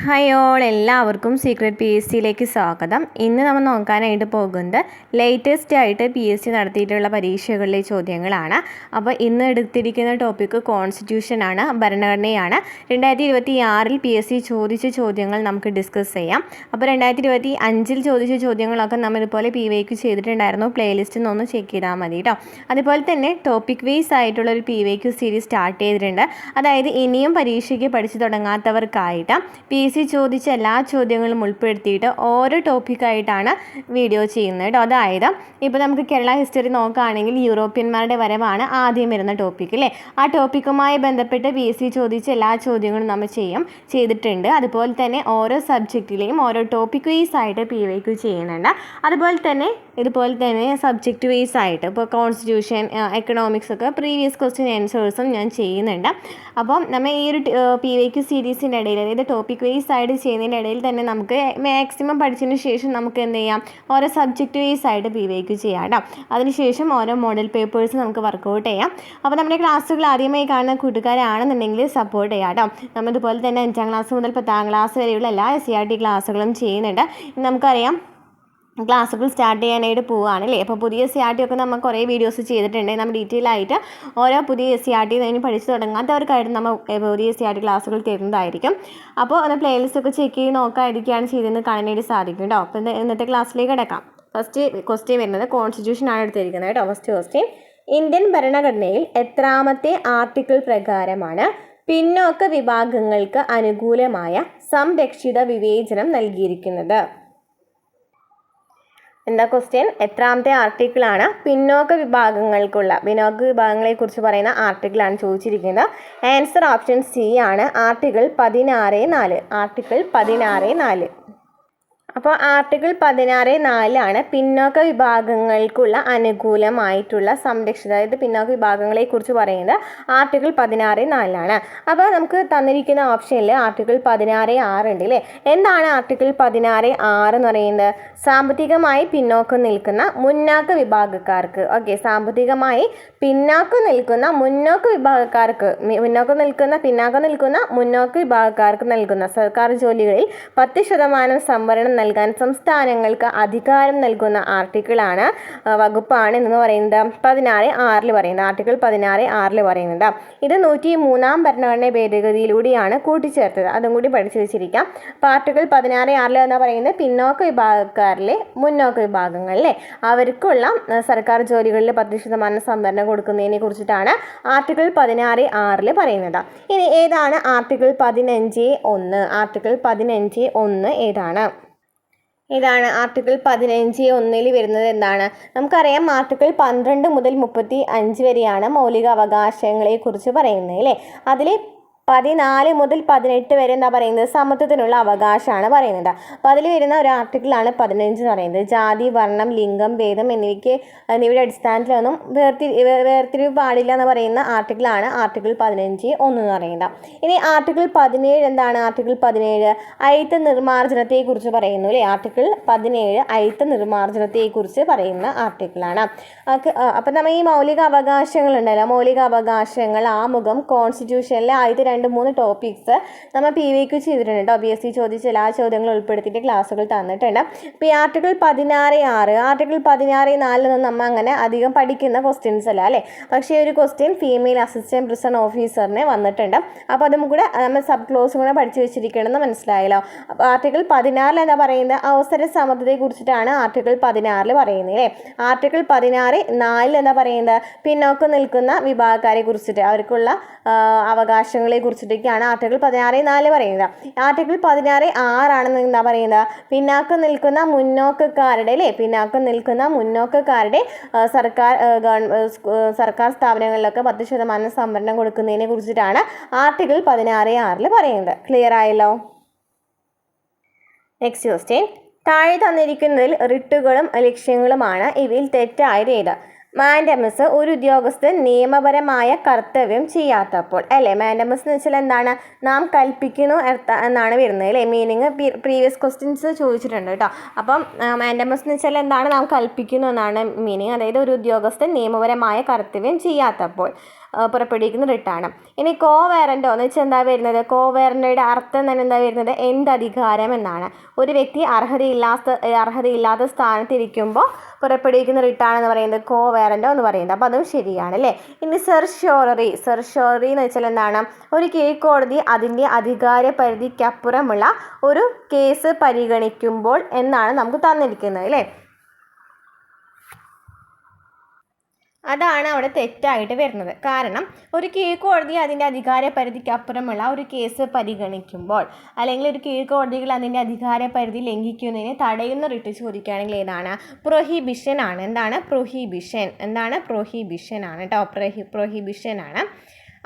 Hi all, എല്ലാവർക്കും secret P S സിയിലേക്ക് സ്വാഗതം. ഇന്ന് നമ്മൾ നോക്കാനായിട്ട് പോകുന്നത് ലേറ്റസ്റ്റ് ആയിട്ട് പി എസ് സി നടത്തിയിട്ടുള്ള പരീക്ഷകളിലെ ചോദ്യങ്ങളാണ്. അപ്പോൾ ഇന്ന് എടുത്തിരിക്കുന്ന ടോപ്പിക്ക് കോൺസ്റ്റിറ്റ്യൂഷനാണ്, ഭരണഘടനയാണ്. 2026 പി എസ് സി ചോദിച്ച ചോദ്യങ്ങൾ നമുക്ക് ഡിസ്കസ് ചെയ്യാം. അപ്പോൾ 2025 ചോദിച്ച ചോദ്യങ്ങളൊക്കെ നമ്മൾ ഇതുപോലെ പി വൈക്ക് ചെയ്തിട്ടുണ്ടായിരുന്നു. പ്ലേലിസ്റ്റിൽ നിന്ന് ചെക്ക് ചെയ്താൽ മതി കേട്ടോ. അതുപോലെ തന്നെ ടോപ്പിക് വൈസ് ആയിട്ടുള്ള ഒരു പി വൈക്ക് സീരീസ് സ്റ്റാർട്ട് ചെയ്തിട്ടുണ്ട്. അതായത് ഇനിയും പരീക്ഷയ്ക്ക് പഠിച്ചു തുടങ്ങാത്തവർക്കായിട്ട് പി എസ് സി ചോദിച്ച എല്ലാ ചോദ്യങ്ങളും ഉൾപ്പെടുത്തിയിട്ട് ഓരോ ടോപ്പിക്കായിട്ടാണ് വീഡിയോ ചെയ്യുന്നത് കേട്ടോ. അതായത് ഇപ്പോൾ നമുക്ക് കേരള ഹിസ്റ്ററി നോക്കുകയാണെങ്കിൽ യൂറോപ്യന്മാരുടെ വരവാണ് ആദ്യം വരുന്ന ടോപ്പിക്ക് അല്ലേ. ആ ടോപ്പിക്കുമായി ബന്ധപ്പെട്ട് പി എസ് സി ചോദിച്ച എല്ലാ ചോദ്യങ്ങളും നമ്മൾ ചെയ്തിട്ടുണ്ട്. അതുപോലെ തന്നെ ഓരോ സബ്ജക്റ്റിലെയും ഓരോ ടോപ്പിക് വൈസ് ആയിട്ട് പി വൈക്ക് ചെയ്യുന്നുണ്ട്. അതുപോലെ തന്നെ സബ്ജക്റ്റ് വൈസ് ആയിട്ട് ഇപ്പോൾ കോൺസ്റ്റിറ്റ്യൂഷൻ, എക്കണോമിക്സ് ഒക്കെ പ്രീവിയസ് ക്വസ്റ്റ്യൻ ആൻസേഴ്സും ഞാൻ ചെയ്യുന്നുണ്ട്. അപ്പം നമ്മൾ ഈ ഒരു പി വൈക്ക് സീരീസിൻ്റെ ഇടയിൽ, അതായത് ടോപ്പിക് വൈസ് ആയിട്ട് ചെയ്യുന്നതിൻ്റെ ഇടയിൽ തന്നെ നമുക്ക് മാക്സിമം പഠിച്ചതിന് ശേഷം നമുക്ക് എന്ത് ചെയ്യാം, ഓരോ സബ്ജക്റ്റ് വൈസ് ആയിട്ട് പി വൈക്ക് ചെയ്യാം കേട്ടോ. അതിനുശേഷം ഓരോ മോഡൽ പേപ്പേഴ്സ് നമുക്ക് വർക്കൗട്ട് ചെയ്യാം. അപ്പോൾ നമ്മുടെ ക്ലാസ്സുകൾ ആദ്യമായി കാണുന്ന കൂട്ടുകാരാണെന്നുണ്ടെങ്കിൽ സപ്പോർട്ട് ചെയ്യാം കേട്ടോ. നമ്മൾ ഇതുപോലെ തന്നെ 5ാം ക്ലാസ് മുതൽ 10ാം ക്ലാസ് വരെയുള്ള എല്ലാ SCERT ക്ലാസ്സുകളും ചെയ്യുന്നുണ്ട്. നമുക്കറിയാം ക്ലാസ്സുകൾ സ്റ്റാർട്ട് ചെയ്യാനായിട്ട് പോവുകയാണല്ലേ. അപ്പോൾ പുതിയ SCERT ഒക്കെ നമ്മൾ കുറേ വീഡിയോസ് ചെയ്തിട്ടുണ്ട്. നമ്മൾ ഡീറ്റെയിൽ ആയിട്ട് ഓരോ പുതിയ SCERT കഴിഞ്ഞ് പഠിച്ചു തുടങ്ങാത്തവർക്കായിട്ട് നമ്മൾ പുതിയ SCERT ക്ലാസ്സുകൾ തരുന്നതായിരിക്കും. അപ്പോൾ അത് പ്ലേലിസ്റ്റ് ഒക്കെ ചെക്ക് ചെയ്ത് നോക്കാതിരിക്കുകയാണ് ചെയ്തതെന്ന് കാണാനായിട്ട് സാധിക്കും കേട്ടോ. അപ്പോൾ ഇന്നത്തെ ക്ലാസ്സിലേക്ക് കിടക്കാം. ഫസ്റ്റ് ക്വസ്റ്റ്യൻ വരുന്നത് കോൺസ്റ്റിറ്റ്യൂഷനാണ് എടുത്തിരിക്കുന്നത് കേട്ടോ. ഫസ്റ്റ് ക്വസ്റ്റ്യൻ, ഇന്ത്യൻ ഭരണഘടനയിൽ എത്രാമത്തെ ആർട്ടിക്കിൾ പ്രകാരമാണ് പിന്നോക്ക വിഭാഗങ്ങൾക്ക് അനുകൂലമായ സംരക്ഷിത വിവേചനം നൽകിയിരിക്കുന്നത്? എന്താ ക്വസ്റ്റ്യൻ? എത്രാമത്തെ ആർട്ടിക്കിളാണ് പിന്നോക്ക വിഭാഗങ്ങളെക്കുറിച്ച് പറയുന്ന ആർട്ടിക്കിളാണ് ചോദിച്ചിരിക്കുന്നത്. ആൻസർ ഓപ്ഷൻ സി ആണ്, ആർട്ടിക്കിൾ 16(4). ആർട്ടിക്കിൾ 16(4). അപ്പോൾ ആർട്ടിക്കിൾ 16(4) പിന്നോക്ക വിഭാഗങ്ങൾക്കുള്ള അനുകൂലമായിട്ടുള്ള സംരക്ഷിത, അതായത് പിന്നോക്ക വിഭാഗങ്ങളെക്കുറിച്ച് പറയുന്നത് ആർട്ടിക്കിൾ 16(4). അപ്പോൾ നമുക്ക് തന്നിരിക്കുന്ന ഓപ്ഷനിൽ ആർട്ടിക്കിൾ 16(6) ഉണ്ട് അല്ലേ. എന്താണ് ആർട്ടിക്കിൾ 16(6) എന്ന് പറയുന്നത്? സാമ്പത്തികമായി പിന്നോക്കം നിൽക്കുന്ന മുന്നാക്ക വിഭാഗക്കാർക്ക്, ഓക്കെ, സാമ്പത്തികമായി പിന്നാക്കം നിൽക്കുന്ന മുന്നോക്ക വിഭാഗക്കാർക്ക് നൽകുന്ന സർക്കാർ ജോലികളിൽ 10% സംവരണം നൽകാൻ സംസ്ഥാനങ്ങൾക്ക് അധികാരം നൽകുന്ന ആർട്ടിക്കിളാണ്, വകുപ്പാണ് എന്ന് പറയുന്നത് 16(6) പറയുന്നത്. ആർട്ടിക്കിൾ 16(6) പറയുന്നുണ്ട്. ഇത് 103-ാം ഭരണഘടന ഭേദഗതിയിലൂടെയാണ് കൂട്ടിച്ചേർത്തത്. അതും കൂടി പഠിച്ചു വെച്ചിരിക്കാം. അപ്പോൾ ആർട്ടിക്കിൾ 16(6) എന്ന് പറയുന്നത് പിന്നോക്ക വിഭാഗക്കാരിലെ മുന്നോക്ക വിഭാഗങ്ങളിലെ അവർക്കുള്ള സർക്കാർ ജോലികളിൽ 10% സംവരണം കൊടുക്കുന്നതിനെ കുറിച്ചിട്ടാണ് ആർട്ടിക്കിൾ 16(6) പറയുന്നത്. ഇനി ഏതാണ് ആർട്ടിക്കിൾ 15(1)? ആർട്ടിക്കിൾ 15(1) ഏതാണ്? ഇതാണ് ആർട്ടിക്കിൾ 15(1) വരുന്നത്. എന്താണ്? നമുക്കറിയാം ആർട്ടിക്കിൾ 12 മുതൽ 35 വരെയാണ് മൗലിക അവകാശങ്ങളെക്കുറിച്ച് പറയുന്നത് അല്ലേ. അതിൽ 14 മുതൽ 18 വരെ എന്താ പറയുന്നത്? സമത്വത്തിനുള്ള അവകാശമാണ് പറയുന്നത്. അപ്പോൾ അതിൽ വരുന്ന ഒരു ആർട്ടിക്കിളാണ് 15 എന്ന് പറയുന്നത്. ജാതി, വർണ്ണം, ലിംഗം, ഭേദം എന്നിവയുടെ അടിസ്ഥാനത്തിലൊന്നും വേർതിരിവ് പാടില്ല എന്ന് പറയുന്ന ആർട്ടിക്കിളാണ് ആർട്ടിക്കിൾ 15(1) എന്ന് പറയുന്നത്. ഇനി ആർട്ടിക്കിൾ 17 എന്താണ്? ആർട്ടിക്കിൾ 17 അയിത്ത നിർമ്മാർജ്ജനത്തെക്കുറിച്ച് പറയുന്നു അല്ലേ. ആർട്ടിക്കിൾ 17 അയിത്ത നിർമ്മാർജ്ജനത്തെക്കുറിച്ച് പറയുന്ന ആർട്ടിക്കിളാണ്. അപ്പം നമ്മൾ ഈ മൗലിക അവകാശങ്ങളുണ്ടല്ലോ, മൗലിക അവകാശങ്ങൾ, ആമുഖം, കോൺസ്റ്റിറ്റ്യൂഷനിലെ ആദ്യത്തെ 2-3 ടോപ്പിക്സ് നമ്മൾ പി വൈക്ക് ചെയ്തിട്ടുണ്ട് കേട്ടോ. പി എസ് സി ചോദിച്ച എല്ലാ ചോദ്യങ്ങളും ഉൾപ്പെടുത്തിയിട്ട് ക്ലാസ്സുകൾ തന്നിട്ടുണ്ട്. അപ്പോൾ ഈ ആർട്ടിക്കിൾ 16(6), ആർട്ടിക്കിൾ 16(4) നമ്മൾ അങ്ങനെ അധികം പഠിക്കുന്ന ക്വസ്റ്റ്യൻസ് അല്ല അല്ലേ. പക്ഷേ ഒരു ക്വസ്റ്റ്യൻ ഫീമെയിൽ അസിസ്റ്റന്റ് പ്രിസൺ ഓഫീസറിന് വന്നിട്ടുണ്ട്. അപ്പോൾ അതും കൂടെ നമ്മൾ സബ് ക്ലോസും കൂടെ പഠിച്ചു വെച്ചിരിക്കണമെന്ന് മനസ്സിലായല്ലോ. അപ്പോൾ ആർട്ടിക്കിൾ 16 എന്താ പറയുന്നത്? അവസര സമത്വത്തെ കുറിച്ചിട്ടാണ് ആർട്ടിക്കിൾ 16 പറയുന്നത് അല്ലേ. ആർട്ടിക്കിൾ 16(4) എന്താ പറയുന്നത്? പിന്നോക്കം നിൽക്കുന്ന വിഭാഗക്കാരെ കുറിച്ചിട്ട്, അവർക്കുള്ള അവകാശങ്ങളെ കുറിച്ചിട്ടൊക്കെയാണ് ആർട്ടിക്കിൾ 16(4) പറയുന്നത്. ആർട്ടിക്കിൾ 16(6) ആണെന്ന് എന്താ പറയുന്നത്? പിന്നാക്കം നിൽക്കുന്ന മുന്നോക്കക്കാരുടെ അല്ലേ, പിന്നാക്കം നിൽക്കുന്ന മുന്നോക്കക്കാരുടെ സർക്കാർ സ്ഥാപനങ്ങളിലൊക്കെ 10% സംവരണം കൊടുക്കുന്നതിനെ കുറിച്ചിട്ടാണ് ആർട്ടിക്കിൾ 16(6) പറയുന്നത്. ക്ലിയർ ആയല്ലോ? നെക്സ്റ്റ് ക്വസ്റ്റ്യൻ, താഴെ തന്നിരിക്കുന്നതിൽ റിട്ടുകളും ലക്ഷ്യങ്ങളുമാണ്. ഇവയിൽ തെറ്റായത് ഏത്? മാൻഡമസ് ഒരു ഉദ്യോഗസ്ഥൻ നിയമപരമായ കർത്തവ്യം ചെയ്യാത്തപ്പോൾ അല്ലേ. മാൻഡമസ് എന്ന് വെച്ചാൽ എന്താണ്? നാം കൽപ്പിക്കുന്നു എന്നാണ് വരുന്നത് അല്ലേ. മീനിങ് പ്രീവിയസ് ക്വസ്റ്റ്യൻസ് ചോദിച്ചിട്ടുണ്ട് കേട്ടോ. അപ്പം മാൻഡമസ് എന്ന് വെച്ചാൽ എന്താണ്? നാം കൽപ്പിക്കുന്നു എന്നാണ് മീനിങ്. അതായത് ഒരു ഉദ്യോഗസ്ഥൻ നിയമപരമായ കർത്തവ്യം ചെയ്യാത്തപ്പോൾ. പുറപ്പെടുവിക്കുന്ന റിട്ടാണ്. ഇനി കോവേറൻറ്റോ എന്ന് വെച്ചാൽ എന്താ വരുന്നത്? കോവേറൻറ്റോയുടെ അർത്ഥം തന്നെ എന്താ വരുന്നത്? എന്തധികാരം എന്നാണ്. ഒരു വ്യക്തി അർഹതയില്ലാത്ത സ്ഥാനത്തിരിക്കുമ്പോൾ പുറപ്പെടുവിക്കുന്ന റിട്ടാണെന്ന് പറയുന്നത് കോവേറൻറ്റോ എന്ന് പറയുന്നത്. അപ്പോൾ അതും ശരിയാണ് അല്ലേ. ഇനി സെർഷ്യോററി എന്ന് വെച്ചാൽ എന്താണ്? ഒരു കീഴ്ക്കോടതി അതിൻ്റെ അധികാര പരിധിക്കപ്പുറമുള്ള ഒരു കേസ് പരിഗണിക്കുമ്പോൾ എന്നാണ് നമുക്ക് തന്നിരിക്കുന്നത് അല്ലേ. അതാണ് അവിടെ തെറ്റായിട്ട് വരുന്നത്. കാരണം ഒരു കീഴ്ക്കോടതി അതിൻ്റെ അധികാര പരിധിക്കപ്പുറമുള്ള ഒരു കേസ് പരിഗണിക്കുമ്പോൾ, അല്ലെങ്കിൽ ഒരു കീഴ്ക്കോടതികൾ അതിൻ്റെ അധികാര പരിധി ലംഘിക്കുന്നതിനെ തടയുന്ന റിട്ട് ചോദിക്കുകയാണെങ്കിൽ ഏതാണ്? പ്രൊഹിബിഷൻ ആണ്. എന്താണ്? പ്രൊഹിബിഷൻ ആണ് കേട്ടോ. പ്രൊഹിബിഷൻ ആണ്.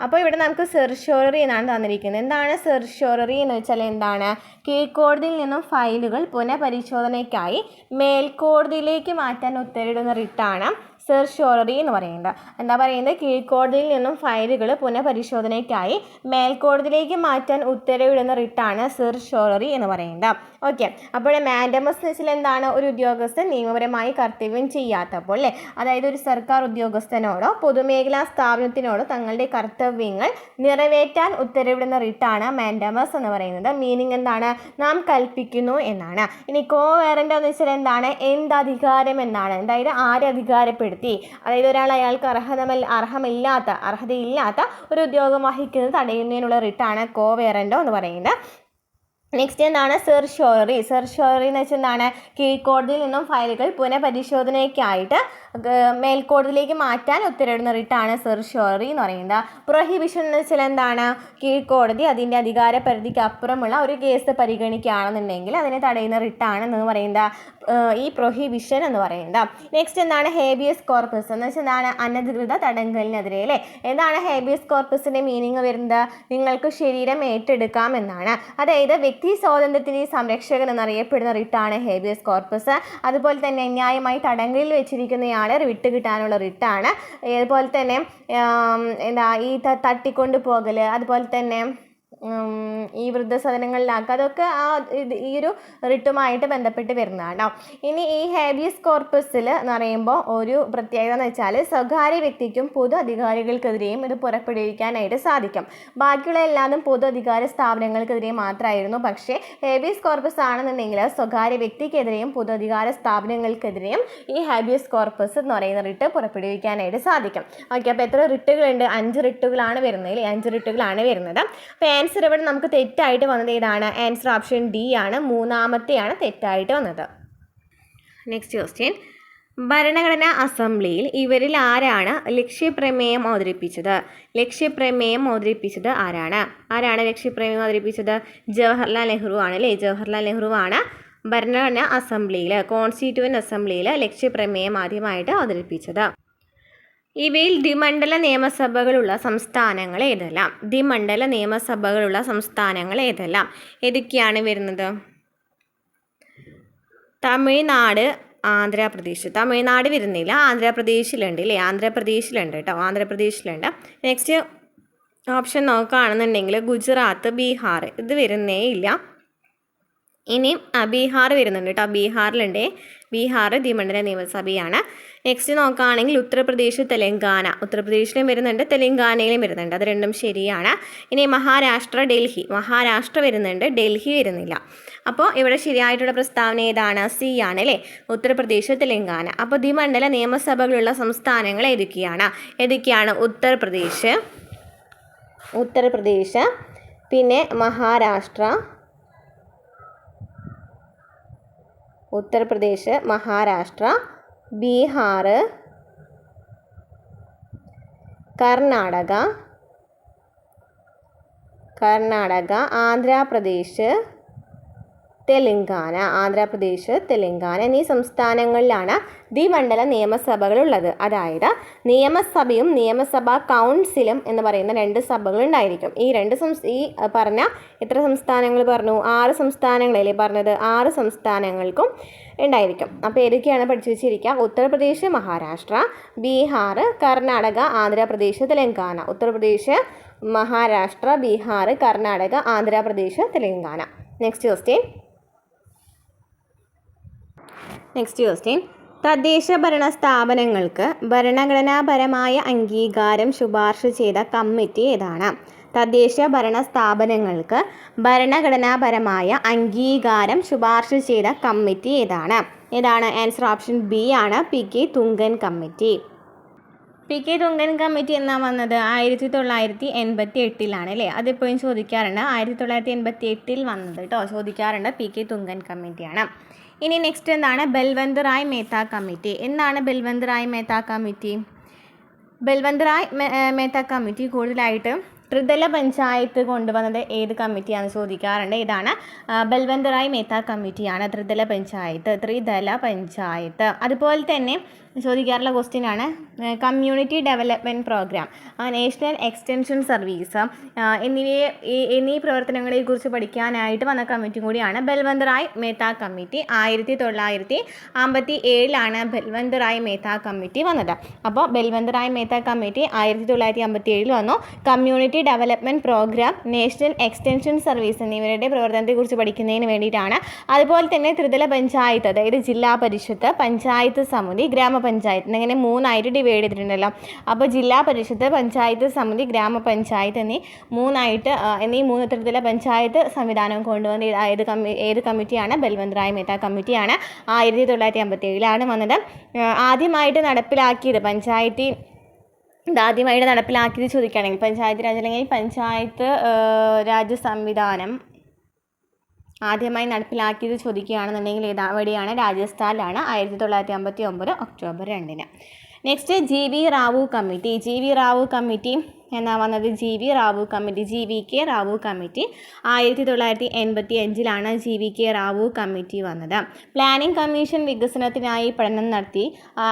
അപ്പോൾ ഇവിടെ നമുക്ക് സെർഷ്യോററി എന്നാണ് തന്നിരിക്കുന്നത്. എന്താണ് സെർഷ്യോററി എന്ന് വെച്ചാൽ എന്താണ്? കീഴ്ക്കോടതിയിൽ നിന്നും ഫയലുകൾ പുനഃപരിശോധനയ്ക്കായി മേൽക്കോടതിയിലേക്ക് മാറ്റാൻ ഉത്തരവിടുന്ന റിട്ടാണ് സെർഷ്യോററി എന്ന് പറയുന്നത്. എന്താ പറയുന്നത്? കീഴ്ക്കോടതിയിൽ നിന്നും ഫയലുകൾ പുനഃപരിശോധനയ്ക്കായി മേൽക്കോടതിയിലേക്ക് മാറ്റാൻ ഉത്തരവിടുന്ന റിട്ടാണ് സെർഷ്യോററി എന്ന് പറയുന്നത്. ഓക്കെ. അപ്പോൾ മാൻഡമസ് എന്ന് വെച്ചാൽ എന്താണ്? ഒരു ഉദ്യോഗസ്ഥൻ നിയമപരമായി കർത്തവ്യം ചെയ്യാത്തപ്പോൾ അല്ലേ, അതായത് ഒരു സർക്കാർ ഉദ്യോഗസ്ഥനോടോ പൊതുമേഖലാ സ്ഥാപനത്തിനോടോ തങ്ങളുടെ കർത്തവ്യങ്ങൾ നിറവേറ്റാൻ ഉത്തരവിടുന്ന റിട്ടാണ് മാൻഡമസ് എന്ന് പറയുന്നത്. മീനിങ് എന്താണ്? നാം കൽപ്പിക്കുന്നു എന്നാണ്. ഇനി കോവേറൻറ്റോ എന്ന് വെച്ചാൽ എന്താണ്? എന്തധികാരം എന്നാണ്. അതായത് ആരെ അധികാരപ്പെടുത്തി, അതായത് ഒരാൾ അയാൾക്ക് അർഹതയില്ലാത്ത ഒരു ഉദ്യോഗം വഹിക്കുന്നത് തടയുന്നതിനുള്ള റിട്ടാണ് കോവേറൻറ്റോ എന്ന് പറയുന്നത്. നെക്സ്റ്റ് എന്താണ്? സെർഷ്യോററി എന്ന് വെച്ചാൽ എന്താണ്? കീഴ്ക്കോടതിയിൽ നിന്നും ഫയലുകൾ പുനഃപരിശോധനയ്ക്കായിട്ട് മേൽക്കോടതിയിലേക്ക് മാറ്റാൻ ഉത്തരവിടുന്ന റിട്ടാണ് സെർഷ്യോററി എന്ന് പറയുന്നത്. പ്രൊഹിബിഷൻ എന്ന് വെച്ചാൽ എന്താണ്? കീഴ്ക്കോടതി അതിൻ്റെ അധികാര പരിധിക്ക് അപ്പുറമുള്ള ഒരു കേസ് പരിഗണിക്കുകയാണെന്നുണ്ടെങ്കിൽ അതിനെ തടയുന്ന റിട്ടാണ് എന്ന് പറയുന്നത് ഈ പ്രൊഹിബിഷൻ എന്ന് പറയുന്നത്. നെക്സ്റ്റ് എന്താണ്? ഹേബിയസ് കോർപ്പസ് എന്ന് വെച്ചാൽ എന്താണ്? അനധികൃത തടങ്കലിനെതിരെ അല്ലേ. എന്താണ് ഹേബിയസ് കോർപ്പസിൻ്റെ മീനിങ് വരുന്നത്? നിങ്ങൾക്ക് ശരീരം ഏറ്റെടുക്കാം എന്നാണ്. അതായത് വ്യക്തി സ്വാതന്ത്ര്യത്തിൻ്റെ സംരക്ഷകൻ എന്നറിയപ്പെടുന്ന റിട്ടാണ് ഹേബിയസ് കോർപ്പസ്. അതുപോലെ തന്നെ ന്യായമായി തടങ്കലിൽ വെച്ചിരിക്കുന്നയാളെ വിട്ടുകിട്ടാനുള്ള റിട്ടാണ്. അതുപോലെ തന്നെ ഈ തട്ടിക്കൊണ്ടു പോകൽ, അതുപോലെ തന്നെ ഈ വൃദ്ധസദനങ്ങളിലാക്കുക, അതൊക്കെ ഈ ഒരു റിട്ടുമായിട്ട് ബന്ധപ്പെട്ട് വരുന്നതാണ്. ഇനി ഈ ഹേബിയസ് കോർപ്പസിൽ എന്ന് പറയുമ്പോൾ ഒരു പ്രത്യേകത എന്ന് വെച്ചാൽ സ്വകാര്യ വ്യക്തിക്കും പൊതു അധികാരികൾക്കെതിരെയും ഇത് പുറപ്പെടുവിക്കാനായിട്ട് സാധിക്കും. ബാക്കിയുള്ള എല്ലാതും പൊതു അധികാര സ്ഥാപനങ്ങൾക്കെതിരെ മാത്രമായിരുന്നു. പക്ഷേ ഹേബിയസ് കോർപ്പസ് ആണെന്നുണ്ടെങ്കിൽ സ്വകാര്യ വ്യക്തിക്കെതിരെയും പൊതു അധികാര സ്ഥാപനങ്ങൾക്കെതിരെയും ഈ ഹേബിയസ് കോർപ്പസ് എന്ന് പറയുന്ന റിട്ട് പുറപ്പെടുവിക്കാനായിട്ട് സാധിക്കും. ഓക്കെ. അപ്പോൾ എത്ര റിട്ടുകളുണ്ട്? 5 റിട്ടുകളാണ് വരുന്നത് അല്ലേ. 5 റിട്ടുകളാണ് വരുന്നത്. അപ്പോൾ ആൻസർ ഇവിടെ നമുക്ക് തെറ്റായിട്ട് വന്നത് ഏതാണ്? ആൻസർ ഓപ്ഷൻ ഡി ആണ്. 3ാമത്തെയാണ് തെറ്റായിട്ട് വന്നത്. Next question. ഭരണഘടനാ അസംബ്ലിയിൽ ഇവരിൽ ആരാണ് ലക്ഷ്യപ്രമേയം അവതരിപ്പിച്ചത്? ആരാണ് ലക്ഷ്യപ്രമേയം അവതരിപ്പിച്ചത്? ജവഹർലാൽ നെഹ്റു ആണ് അല്ലേ. ജവഹർലാൽ നെഹ്റു ആണ് ഭരണഘടനാ അസംബ്ലിയിൽ, കോൺസ്റ്റിറ്റ്യൂവൻ്റ് അസംബ്ലിയിൽ ലക്ഷ്യപ്രമേയം ആദ്യമായിട്ട് അവതരിപ്പിച്ചത്. ഇവയിൽ ദ്വിമണ്ഡല നിയമസഭകളുള്ള സംസ്ഥാനങ്ങൾ ഏതെല്ലാം? ഏതൊക്കെയാണ് വരുന്നത്? തമിഴ്നാട്, ആന്ധ്രാപ്രദേശ്. തമിഴ്നാട് വരുന്നില്ല, ആന്ധ്രാപ്രദേശിലുണ്ട് അല്ലേ. ആന്ധ്രാപ്രദേശിലുണ്ട്. നെക്സ്റ്റ് ഓപ്ഷൻ നോക്കുകയാണെന്നുണ്ടെങ്കിൽ ഗുജറാത്ത്, ബീഹാർ ഇത് വരുന്നേ ഇല്ല. ഇനി ബീഹാർ വരുന്നുണ്ട് കേട്ടോ. ബീഹാർ ദ്വിമണ്ഡല നിയമസഭയാണ്. നെക്സ്റ്റ് നോക്കുകയാണെങ്കിൽ ഉത്തർപ്രദേശ്, തെലങ്കാന. ഉത്തർപ്രദേശിലും വരുന്നുണ്ട്, തെലങ്കാനയിലും വരുന്നുണ്ട്. അത് രണ്ടും ശരിയാണ്. ഇനി മഹാരാഷ്ട്ര, ഡൽഹി. മഹാരാഷ്ട്ര വരുന്നുണ്ട്, ഡൽഹി വരുന്നില്ല. അപ്പോൾ ഇവിടെ ശരിയായിട്ടുള്ള പ്രസ്താവന ഏതാണ്? സി ആണ് അല്ലേ. ഉത്തർപ്രദേശ്, തെലങ്കാന. അപ്പോൾ ദ്വിമണ്ഡല നിയമസഭകളുള്ള സംസ്ഥാനങ്ങൾ ഏതൊക്കെയാണ്? ഉത്തർപ്രദേശ്, പിന്നെ മഹാരാഷ്ട്ര, ബീഹാർ, കർണാടക, ആന്ധ്രാപ്രദേശ്, തെലങ്കാന എന്നീ സംസ്ഥാനങ്ങളിലാണ് ദ്വിമണ്ഡല നിയമസഭകളുള്ളത്. അതായത് നിയമസഭയും നിയമസഭാ കൗൺസിലും എന്ന് പറയുന്ന 2 സഭകളുണ്ടായിരിക്കും. ഈ പറഞ്ഞ എത്ര സംസ്ഥാനങ്ങൾ പറഞ്ഞു? 6 സംസ്ഥാനങ്ങളല്ലേ പറഞ്ഞത്. 6 സംസ്ഥാനങ്ങൾക്കും ഉണ്ടായിരിക്കും. അപ്പോൾ ഏതൊക്കെയാണ് പഠിച്ചു വെച്ചിരിക്കുക? ഉത്തർപ്രദേശ്, മഹാരാഷ്ട്ര, ബീഹാർ, കർണാടക, ആന്ധ്രാപ്രദേശ്, തെലങ്കാന. ഉത്തർപ്രദേശ്, മഹാരാഷ്ട്ര, ബീഹാർ, കർണാടക, ആന്ധ്രാപ്രദേശ്, തെലങ്കാന. Next question. തദ്ദേശ ഭരണ സ്ഥാപനങ്ങൾക്ക് ഭരണഘടനാപരമായ അംഗീകാരം ശുപാർശ ചെയ്ത കമ്മിറ്റി ഏതാണ്? തദ്ദേശ ഭരണ സ്ഥാപനങ്ങൾക്ക് ഭരണഘടനാപരമായ അംഗീകാരം ശുപാർശ ചെയ്ത കമ്മിറ്റി ഏതാണ്? ആൻസർ ഓപ്ഷൻ ബി ആണ്, P K. Thungon committee. P K. Thungon committee എന്നാ വന്നത്? 1988 അല്ലേ? അതിപ്പോഴും ചോദിക്കാറുണ്ട്. 1988 വന്നത് കേട്ടോ, ചോദിക്കാറുണ്ട്. പി.കെ. തുങ്കൻ കമ്മിറ്റിയാണ്. ഇനി നെക്സ്റ്റ് എന്താണ്? ബൽവന്ത് റായ് മേത്ത കമ്മിറ്റി. എന്താണ് ബൽവന്ത് റായ് മേത്ത കമ്മിറ്റി? ബൽവന്ത് റായ് മേത്ത കമ്മിറ്റി കൂടുതലായിട്ട് ത്രിതല പഞ്ചായത്ത് കൊണ്ടുവന്നത് ഏത് കമ്മിറ്റിയാണെന്ന് ചോദിക്കാറുണ്ട്. ഇതാണ് ബൽവന്ത് റായ് മേത്ത കമ്മിറ്റിയാണ്. ത്രിതല പഞ്ചായത്ത്. അതുപോലെ തന്നെ ചോദിക്കാറുള്ള ക്വസ്റ്റ്യനാണ് community development programme, national extension service എന്നീ പ്രവർത്തനങ്ങളെക്കുറിച്ച് പഠിക്കാനായിട്ട് വന്ന കമ്മിറ്റി കൂടിയാണ് ബൽവന്ത് റായ് മേത്ത കമ്മിറ്റി. 1957 ബൽവന്ത് റായ് മേത്ത കമ്മിറ്റി വന്നത്. അപ്പോൾ ബൽവന്ത് റായ് മേത്ത കമ്മിറ്റി 1957 വന്നു. Community development programme, national extension service എന്നിവരുടെ പ്രവർത്തനത്തെക്കുറിച്ച് പഠിക്കുന്നതിന് വേണ്ടിയിട്ടാണ്. അതുപോലെ തന്നെ ത്രിതല പഞ്ചായത്ത്, അതായത് ജില്ലാ പരിഷത്ത്, പഞ്ചായത്ത് സമിതി, ഗ്രാമപഞ്ചായത്ത് എന്നിങ്ങനെ 3 ഡിവൈഡ് ചെയ്തിട്ടുണ്ടല്ലോ. അപ്പോൾ ജില്ലാ പരിഷത്ത്, പഞ്ചായത്ത് സമിതി, ഗ്രാമപഞ്ചായത്ത് എന്നീ 3 ത്രിതല പഞ്ചായത്ത് സംവിധാനം കൊണ്ടുവന്ന ഏത് കമ്മിറ്റിയാണ്? ബൽവന്ത് റായ് മേത്ത കമ്മിറ്റിയാണ്. 1957 വന്നത്. ആദ്യമായിട്ട് നടപ്പിലാക്കിയത് ചോദിക്കുകയാണെങ്കിൽ പഞ്ചായത്ത് രാജ് അല്ലെങ്കിൽ പഞ്ചായത്ത് രാജ് സംവിധാനം ആദ്യമായി നടപ്പിലാക്കിയത് ചോദിക്കുകയാണെന്നുണ്ടെങ്കിൽ എവിടെയാണ്? രാജസ്ഥാനിലാണ്. 1959 October 2. Next G V. Rao committee. G V. Rao committee എന്നാ വന്നത്? G V. Rao committee, G V K. Rao committee. 1985 G V K. Rao committee വന്നത്. പ്ലാനിംഗ് കമ്മീഷൻ വികസനത്തിനായി പഠനം നടത്തി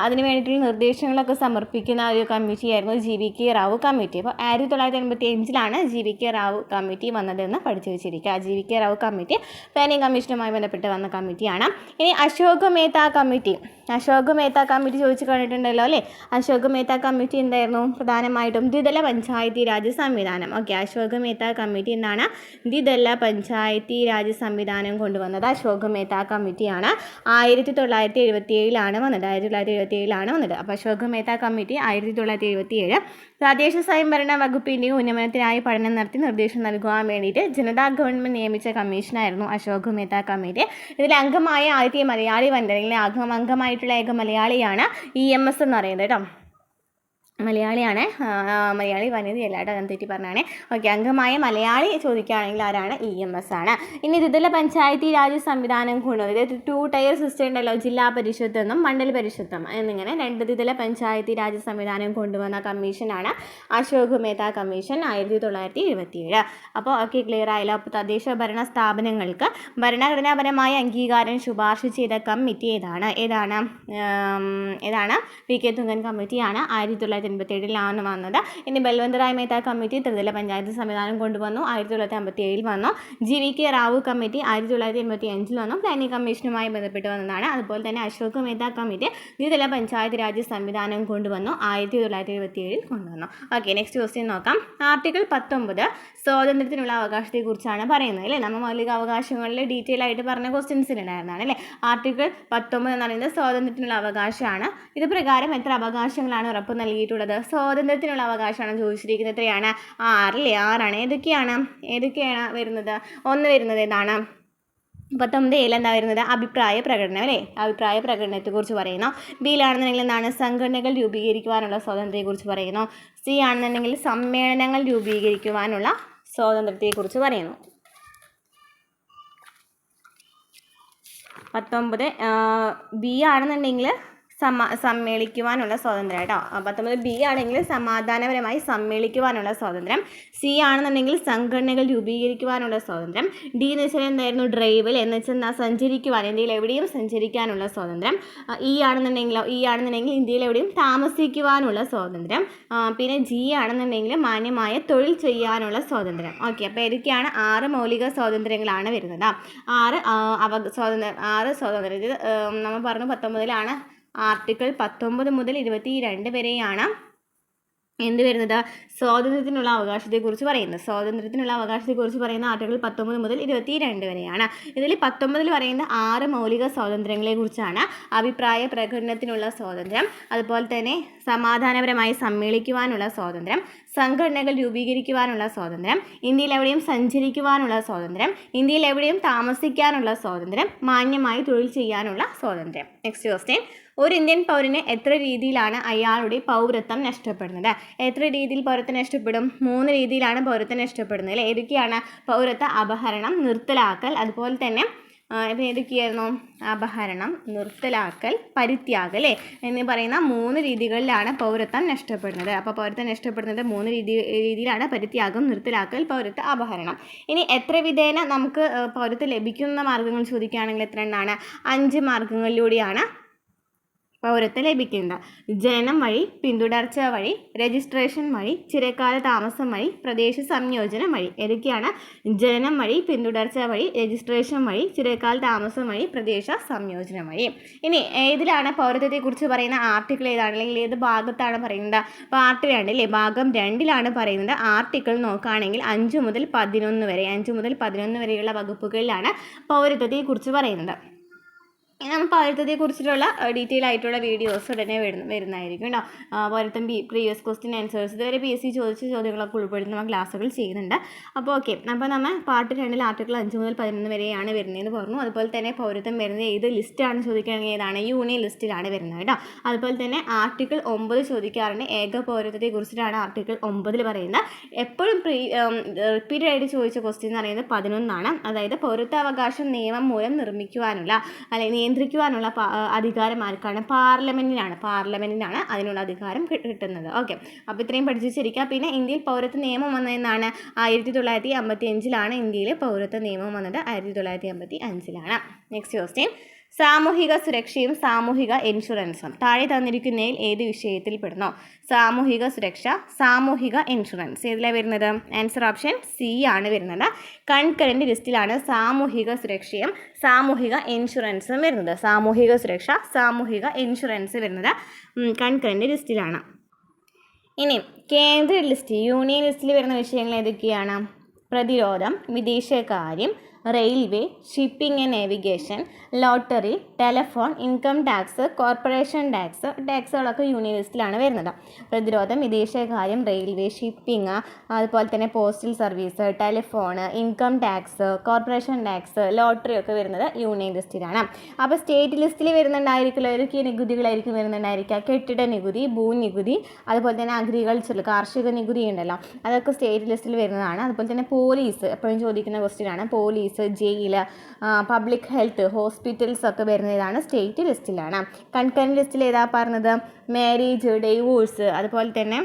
അതിന് വേണ്ടിയിട്ടുള്ള നിർദ്ദേശങ്ങളൊക്കെ സമർപ്പിക്കുന്ന ഒരു കമ്മിറ്റിയായിരുന്നു ജി.വി.കെ. റാവു കമ്മിറ്റി. അപ്പോൾ 1985 ജി.വി.കെ. റാവു കമ്മിറ്റി വന്നതെന്ന് പഠിച്ചു വെച്ചിരിക്കുക. ജി.വി.കെ. റാവു കമ്മിറ്റി പ്ലാനിംഗ് കമ്മീഷനുമായി ബന്ധപ്പെട്ട് വന്ന കമ്മിറ്റിയാണ്. ഇനി അശോക് മേത്ത കമ്മിറ്റി. അശോക് മേത്ത കമ്മിറ്റി ചോദിച്ചു കണ്ടിട്ടുണ്ടല്ലോ അല്ലേ? അശോക് മേത്ത കമ്മിറ്റി എന്തായിരുന്നു? പ്രധാനമായിട്ടും ദ്വിതല പഞ്ചായത്തി രാജ് സംവിധാനം. ഓക്കെ, അശോക് മേത്ത കമ്മിറ്റി എന്താണ്? ദ്വിതല പഞ്ചായത്തി രാജ് സംവിധാനം കൊണ്ടുവന്നത് അശോക് മേത്ത കമ്മിറ്റിയാണ്. 1977 വന്നത്. 1977 വന്നത്. അപ്പോൾ അശോക് മേത്ത കമ്മിറ്റി 1977. തദ്ദേശ സ്വയംഭരണ വകുപ്പിൻ്റെ ഉന്നമനത്തിനായി പഠനം നടത്തി നിർദ്ദേശം നൽകുവാൻ വേണ്ടിയിട്ട് ജനതാ ഗവൺമെൻറ് നിയമിച്ച കമ്മീഷനായിരുന്നു അശോക് മേത്ത കമ്മിറ്റി. ഇതിൽ അംഗമായ ആദ്യത്തെ മലയാളി വനിത, അല്ലെങ്കിൽ അംഗമായിട്ടുള്ള ഏക മലയാളിയാണ് EMS എന്ന് പറയുന്നത് കേട്ടോ. മലയാളിയാണ്, മലയാളി വനിതയല്ല കേട്ടോ, ഞാൻ തെറ്റി പറഞ്ഞാണ്. ഓക്കെ, അംഗമായ മലയാളി ചോദിക്കുകയാണെങ്കിൽ ആരാണ്? EMS ആണ്. ഇനി ദ്വിതല പഞ്ചായത്തി രാജ് സംവിധാനം കൊണ്ടുവന്നത് 2 ടയർ സിസ്റ്റം ഉണ്ടല്ലോ, ജില്ലാ പരിഷത്ത് എന്നും മണ്ഡല പരിഷത്തും എന്നിങ്ങനെ 2 ദ്വിതല പഞ്ചായത്തി രാജ് സംവിധാനം കൊണ്ടുവന്ന കമ്മീഷനാണ് അശോക് മേത്ത കമ്മീഷൻ 1977. അപ്പോൾ ഓക്കെ, ക്ലിയർ ആയല്ലോ. അപ്പോൾ തദ്ദേശ ഭരണ സ്ഥാപനങ്ങൾക്ക് ഭരണഘടനാപരമായ അംഗീകാരം ശുപാർശ ചെയ്ത കമ്മിറ്റി ഏതാണ്? പി.കെ. തുങ്കൻ കമ്മിറ്റിയാണ്. 1987 വന്നത്. ഇനി ബൽവന്ത് റായ് മേത്ത കമ്മിറ്റി ത്രിതല പഞ്ചായത്ത് സംവിധാനം കൊണ്ടുവന്നു. 1957 വന്നു. ജി.വി.കെ. റാവു കമ്മിറ്റി 1985 വന്നു. പ്ലാനിംഗ് കമ്മീഷനുമായി ബന്ധപ്പെട്ട് വന്നതാണ്. അതുപോലെ തന്നെ അശോക് മേത്ത കമ്മിറ്റി ദ്വിതല പഞ്ചായത്ത് രാജ് സംവിധാനം കൊണ്ടുവന്നു. 1977 കൊണ്ടുവന്നു. ഓക്കെ, നെക്സ്റ്റ് ക്വസ്റ്റ്യൻ നോക്കാം. ആർട്ടിക്കിൾ 19 സ്വാതന്ത്ര്യത്തിനുള്ള അവകാശത്തെക്കുറിച്ചാണ് പറയുന്നത് അല്ലേ? നമ്മൾ മൗലിക അവകാശങ്ങളിൽ ഡീറ്റെയിൽ ആയിട്ട് പറഞ്ഞ ക്വസ്റ്റ്യൻസിലുണ്ടായിരുന്നതാണ് അല്ലേ? ആർട്ടിക്കിൾ 19 എന്ന് പറയുന്നത് സ്വാതന്ത്ര്യത്തിനുള്ള അവകാശമാണ്. ഇത് പ്രകാരം എത്ര അവകാശങ്ങളാണ് ഉറപ്പ് നൽകിയിട്ടുള്ളത്? സ്വാതന്ത്ര്യത്തിനുള്ള അവകാശമാണ് ചോദിച്ചിരിക്കുന്നത്. എത്രയാണ്? 6 അല്ലേ? 6ആണ്. ഏതൊക്കെയാണ് വരുന്നത്? 1 വരുന്നത് ഏതാണ്? 19 എന്താ വരുന്നത്? അഭിപ്രായ പ്രകടനം അല്ലേ? അഭിപ്രായ പ്രകടനത്തെക്കുറിച്ച് പറയുന്നു. ബിയിലാണെന്നുണ്ടെങ്കിൽ എന്താണ്? സംഘടനകൾ രൂപീകരിക്കുവാനുള്ള സ്വാതന്ത്ര്യത്തെക്കുറിച്ച് പറയുന്നു. സി ആണെന്നുണ്ടെങ്കിൽ സമ്മേളനങ്ങൾ രൂപീകരിക്കുവാനുള്ള സ്വാതന്ത്ര്യത്തെക്കുറിച്ച് പറയുന്നു. 19 ബി ആണെന്നുണ്ടെങ്കിൽ സമ്മേളിക്കുവാനുള്ള സ്വാതന്ത്ര്യം കേട്ടോ. 19 ബി ആണെങ്കിൽ സമാധാനപരമായി സമ്മേളിക്കുവാനുള്ള സ്വാതന്ത്ര്യം. സി ആണെന്നുണ്ടെങ്കിൽ സംഘടനകൾ രൂപീകരിക്കുവാനുള്ള സ്വാതന്ത്ര്യം. ഡി എന്ന് വെച്ചാൽ എന്തായിരുന്നു? ഡ്രൈവിൽ എന്ന് വെച്ചാൽ സഞ്ചരിക്കുവാൻ, ഇന്ത്യയിൽ എവിടെയും സഞ്ചരിക്കാനുള്ള സ്വാതന്ത്ര്യം. ഇ ആണെന്നുണ്ടെങ്കിൽ ഇന്ത്യയിൽ എവിടെയും താമസിക്കുവാനുള്ള സ്വാതന്ത്ര്യം. പിന്നെ ജി ആണെന്നുണ്ടെങ്കിൽ മാന്യമായ തൊഴിൽ ചെയ്യാനുള്ള സ്വാതന്ത്ര്യം. ഓക്കെ, അപ്പോൾ ഏതൊക്കെയാണ്? 6 മൗലിക സ്വാതന്ത്ര്യങ്ങളാണ് വരുന്നത്. 6 സ്വാതന്ത്ര്യം. നമ്മൾ പറഞ്ഞു 19 ആർട്ടിക്കിൾ 19 മുതൽ 22 വരെയാണ് എന്ത് വരുന്നത്? സ്വാതന്ത്ര്യത്തിനുള്ള അവകാശത്തെക്കുറിച്ച് പറയുന്നത്. സ്വാതന്ത്ര്യത്തിനുള്ള അവകാശത്തെക്കുറിച്ച് പറയുന്ന ആർട്ടിക്കിൾ 19 മുതൽ 22 വരെയാണ്. ഇതിൽ 19 പറയുന്ന 6 മൗലിക സ്വാതന്ത്ര്യങ്ങളെക്കുറിച്ചാണ്. അഭിപ്രായ പ്രകടനത്തിനുള്ള സ്വാതന്ത്ര്യം, അതുപോലെ തന്നെ സമാധാനപരമായി സമ്മേളിക്കുവാനുള്ള സ്വാതന്ത്ര്യം, സംഘടനകൾ രൂപീകരിക്കുവാനുള്ള സ്വാതന്ത്ര്യം, ഇന്ത്യയിൽ എവിടെയും സഞ്ചരിക്കുവാനുള്ള സ്വാതന്ത്ര്യം, ഇന്ത്യയിൽ എവിടെയും താമസിക്കാനുള്ള സ്വാതന്ത്ര്യം, മാന്യമായി തൊഴിൽ ചെയ്യാനുള്ള സ്വാതന്ത്ര്യം. നെക്സ്റ്റ് ക്വസ്റ്റ്യൻ, ഒരു ഇന്ത്യൻ പൗരന് എത്ര രീതിയിലാണ് അയാളുടെ പൗരത്വം നഷ്ടപ്പെടുന്നത്? എത്ര രീതിയിൽ പൗരത്വം നഷ്ടപ്പെടും? 3 രീതിയിലാണ് പൗരത്വം നഷ്ടപ്പെടുന്നത് അല്ലേ? ഏതൊക്കെയാണ്? പൗരത്വ അപഹരണം, നിർത്തലാക്കൽ, അതുപോലെ തന്നെ ഇപ്പം ഏതൊക്കെയായിരുന്നു? അപഹരണം, നിർത്തലാക്കൽ, പരിത്യാഗം അല്ലേ എന്ന് പറയുന്ന 3 രീതികളിലാണ് പൗരത്വം നഷ്ടപ്പെടുന്നത്. അപ്പോൾ പൗരത്വം നഷ്ടപ്പെടുന്നത് 3 രീതിയിലാണ്: പരിത്യാഗം, നിർത്തലാക്കൽ, പൗരത്വ അപഹരണം. ഇനി എത്ര വിധേന നമുക്ക് പൗരത്വം ലഭിക്കുന്ന മാർഗ്ഗങ്ങൾ ചോദിക്കുകയാണെങ്കിൽ എത്ര എണ്ണമാണ്? 5 മാർഗ്ഗങ്ങളിലൂടെയാണ് പൗരത്വം ലഭിക്കുന്നത്. ജനനം വഴി, പിന്തുടർച്ച വഴി, രജിസ്ട്രേഷൻ വഴി, ചിരകാല താമസം വഴി, പ്രദേശ സംയോജനം വഴി. ഏതൊക്കെയാണ്? ജനനം വഴി, പിന്തുടർച്ച വഴി, രജിസ്ട്രേഷൻ വഴി, ചിരകാല താമസം വഴി, പ്രദേശ സംയോജനം വഴി. ഇനി ഏതിലാണ് പൗരത്വത്തെക്കുറിച്ച് പറയുന്ന ആർട്ടിക്കിൾ ഏതാണ്, അല്ലെങ്കിൽ ഏത് ഭാഗത്താണ് പറയുന്നത്? പാർട്ട് 2 അല്ലേ, ഭാഗം 2ലാണ് പറയുന്നത്. ആർട്ടിക്കിൾ നോക്കുകയാണെങ്കിൽ 5 മുതൽ 11 വരെ, 5 മുതൽ 11 വരെയുള്ള വകുപ്പുകളിലാണ് പൗരത്വത്തെക്കുറിച്ച് പറയുന്നത്. നമ്മൾ പൗരത്വത്തെക്കുറിച്ചിട്ടുള്ള ഡീറ്റെയിൽ ആയിട്ടുള്ള വീഡിയോസ് ഉടനെ വരുന്നതായിരിക്കും കേട്ടോ. പൗരത്വം പ്രീവിയസ് ക്വസ്റ്റ്യൻ ആൻസേഴ്സ് ഇതുവരെ PSC ചോദിച്ച ചോദ്യങ്ങളൊക്കെ ഉൾപ്പെടുത്തുന്ന ക്ലാസ്സുകൾ ചെയ്യുന്നുണ്ട്. അപ്പോൾ ഓക്കെ, അപ്പോൾ നമ്മൾ പാർട്ട് 2 ആർട്ടിക്കിൾ 5 മുതൽ 11 വരെയാണ് വരുന്നതെന്ന് പറഞ്ഞു. അതുപോലെ തന്നെ പൗരത്വം വരുന്നത് ഏത് ലിസ്റ്റാണ് ചോദിക്കുകയാണെങ്കിൽ ഏതാണ്? യൂണിയൻ ലിസ്റ്റിലാണ് വരുന്നത് കേട്ടോ. അതുപോലെ തന്നെ ആർട്ടിക്കിൾ 9 ചോദിക്കാറുണ്ട്. ഏക പൗരത്വത്തെക്കുറിച്ചിട്ടാണ് ആർട്ടിക്കിൾ 9 പറയുന്നത്. എപ്പോഴും റിപ്പീറ്റഡ് ആയിട്ട് ചോദിച്ച ക്വസ്റ്റ്യൻ എന്ന് പറയുന്നത് 11ആണ്. അതായത് പൗരത്വാവകാശം നിയമം മൂലം നിർമ്മിക്കുവാനുള്ള അല്ലെങ്കിൽ നിയന്ത്രിക്കുവാനുള്ള അധികാരം ആർക്കാണ്? പാർലമെൻറ്റിനാണ് അതിനുള്ള അധികാരം കിട്ടുന്നത്. ഓക്കെ, അപ്പോൾ ഇത്രയും പഠിച്ചു വെച്ചിരിക്കുക. പിന്നെ ഇന്ത്യയിൽ പൗരത്വ നിയമം വന്നതെന്നാണ്? 1955 ഇന്ത്യയിൽ പൗരത്വ നിയമം വന്നത്. 1955. നെക്സ്റ്റ് ക്വസ്റ്റ്യൻ, സാമൂഹിക സുരക്ഷയും സാമൂഹിക ഇൻഷുറൻസും താഴെ തന്നിരിക്കുന്നതിൽ ഏത് വിഷയത്തിൽ പെടുന്നു? സാമൂഹിക സുരക്ഷ, സാമൂഹിക ഇൻഷുറൻസ് ഏതിലാണ് വരുന്നത്? ആൻസർ ഓപ്ഷൻ സി ആണ് വരുന്നത്. കൺകറന്റ് ലിസ്റ്റിലാണ് സാമൂഹിക സുരക്ഷയും സാമൂഹിക ഇൻഷുറൻസും വരുന്നത്. സാമൂഹിക സുരക്ഷ, സാമൂഹിക ഇൻഷുറൻസ് വരുന്നത് കൺകറന്റ് ലിസ്റ്റിലാണ്. ഇനി കേന്ദ്ര ലിസ്റ്റ്, യൂണിയൻ ലിസ്റ്റിൽ വരുന്ന വിഷയങ്ങൾ ഏതൊക്കെയാണ്? പ്രതിരോധം, വിദേശകാര്യം, railway, shipping and navigation, lottery, telephone, income tax, corporation tax. ടാക്സുകളൊക്കെ യൂണിയൻ ലിസ്റ്റിലാണ് വരുന്നത്. പ്രതിരോധം, വിദേശകാര്യം, റെയിൽവേ, ഷിപ്പിംഗ്, അതുപോലെ തന്നെ postal service, telephone, income tax, corporation tax, lottery ഒക്കെ വരുന്നത് യൂണിയൻ ലിസ്റ്റിലാണ്. അപ്പോൾ സ്റ്റേറ്റ് ലിസ്റ്റിൽ വരുന്നുണ്ടായിരിക്കില്ല. ഏതൊക്കെ നികുതികളായിരിക്കും വരുന്നുണ്ടായിരിക്കുക? കെട്ടിട നികുതി, ഭൂനികുതി, അതുപോലെ തന്നെ അഗ്രികൾച്ചർ, കാർഷിക നികുതി ഉണ്ടല്ലോ, അതൊക്കെ സ്റ്റേറ്റ് ലിസ്റ്റിൽ വരുന്നതാണ്. അതുപോലെ തന്നെ പോലീസ് എപ്പോഴും ചോദിക്കുന്ന ക്വസ്റ്റ്യനാണ്. Police, jail, public health, hospitals ഒക്കെ വരുന്നതാണ് സ്റ്റേറ്റ് ലിസ്റ്റിലാണ്. കൺകറന്റ് ലിസ്റ്റിൽ ഏതാ പറഞ്ഞത്? മാരേജ്, ഡൈവോഴ്സ്, അതുപോലെ തന്നെ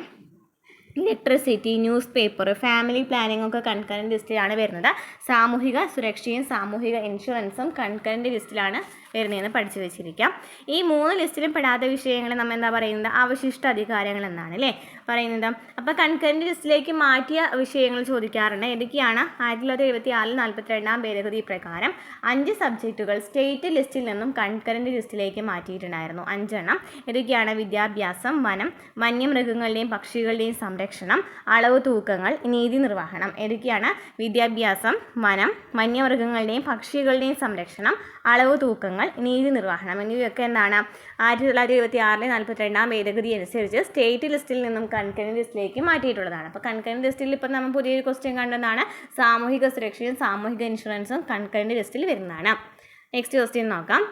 electricity, news paper, family planning ഒക്കെ കൺകറന്റ് ലിസ്റ്റിലാണ് വരുന്നത്. സാമൂഹിക സുരക്ഷയും സാമൂഹിക ഇൻഷുറൻസും കൺകറന്റ് ലിസ്റ്റിലാണ് വരുന്നതെന്ന് പഠിച്ചു വെച്ചിരിക്കാം. ഈ 3 ലിസ്റ്റിലും പെടാത്ത വിഷയങ്ങൾ നമ്മൾ എന്താ പറയുന്നത്? അവശിഷ്ട അധികാരങ്ങൾ എന്നാണ് അല്ലേ പറയുന്നത്. അപ്പോൾ കൺകറന്റ് ലിസ്റ്റിലേക്ക് മാറ്റിയ വിഷയങ്ങൾ ചോദിക്കാറുണ്ട്. ഏതൊക്കെയാണ്? 1976 42 ഭേദഗതി പ്രകാരം 5 സബ്ജക്റ്റുകൾ സ്റ്റേറ്റ് ലിസ്റ്റിൽ നിന്നും കൺകറന്റ് ലിസ്റ്റിലേക്ക് മാറ്റിയിട്ടുണ്ടായിരുന്നു. 5 എണ്ണം. ഏതൊക്കെയാണ്? വിദ്യാഭ്യാസം, വനം, വന്യമൃഗങ്ങളുടെയും പക്ഷികളുടെയും സംരക്ഷണം, അളവ് തൂക്കങ്ങൾ, നീതി നിർവഹണം. ഏതൊക്കെയാണ്? വിദ്യാഭ്യാസം, വനം, വന്യമൃഗങ്ങളുടെയും പക്ഷികളുടെയും സംരക്ഷണം, അളവ് തൂക്കങ്ങൾ, നീതി നിർവഹണം എന്നിവയൊക്കെ എന്താണ്? 1976 42 ഭേദഗതി അനുസരിച്ച് സ്റ്റേറ്റ് ലിസ്റ്റിൽ നിന്നും കൺകറന്റ് ലിസ്റ്റിലേക്ക് മാറ്റിയിട്ടുള്ളതാണ്. അപ്പോൾ കൺകറന്റ് ലിസ്റ്റിൽ ഇപ്പോൾ നമ്മൾ പുതിയൊരു ക്വസ്റ്റ്യൻ കണ്ടതാണ്. സാമൂഹിക സുരക്ഷയും സാമൂഹിക ഇൻഷുറൻസും കൺകറന്റ് ലിസ്റ്റിൽ വരുന്നതാണ്. നെക്സ്റ്റ് ക്വസ്റ്റ്യൻ നോക്കാം.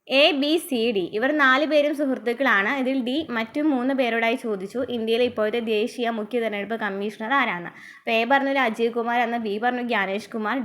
ABCD ഇവർ 4 പേരും സുഹൃത്തുക്കളാണ്. ഇതിൽ ഡി മറ്റു 3 പേരോടായി ചോദിച്ചു ഇന്ത്യയിലെ ഇപ്പോഴത്തെ ദേശീയ മുഖ്യ തെരഞ്ഞെടുപ്പ് കമ്മീഷണർ ആരാണ്? അപ്പോൾ എ പറഞ്ഞു രാജീവ് കുമാർ എന്ന്, ബി പറഞ്ഞു ജ്ഞാനേഷ് കുമാർ,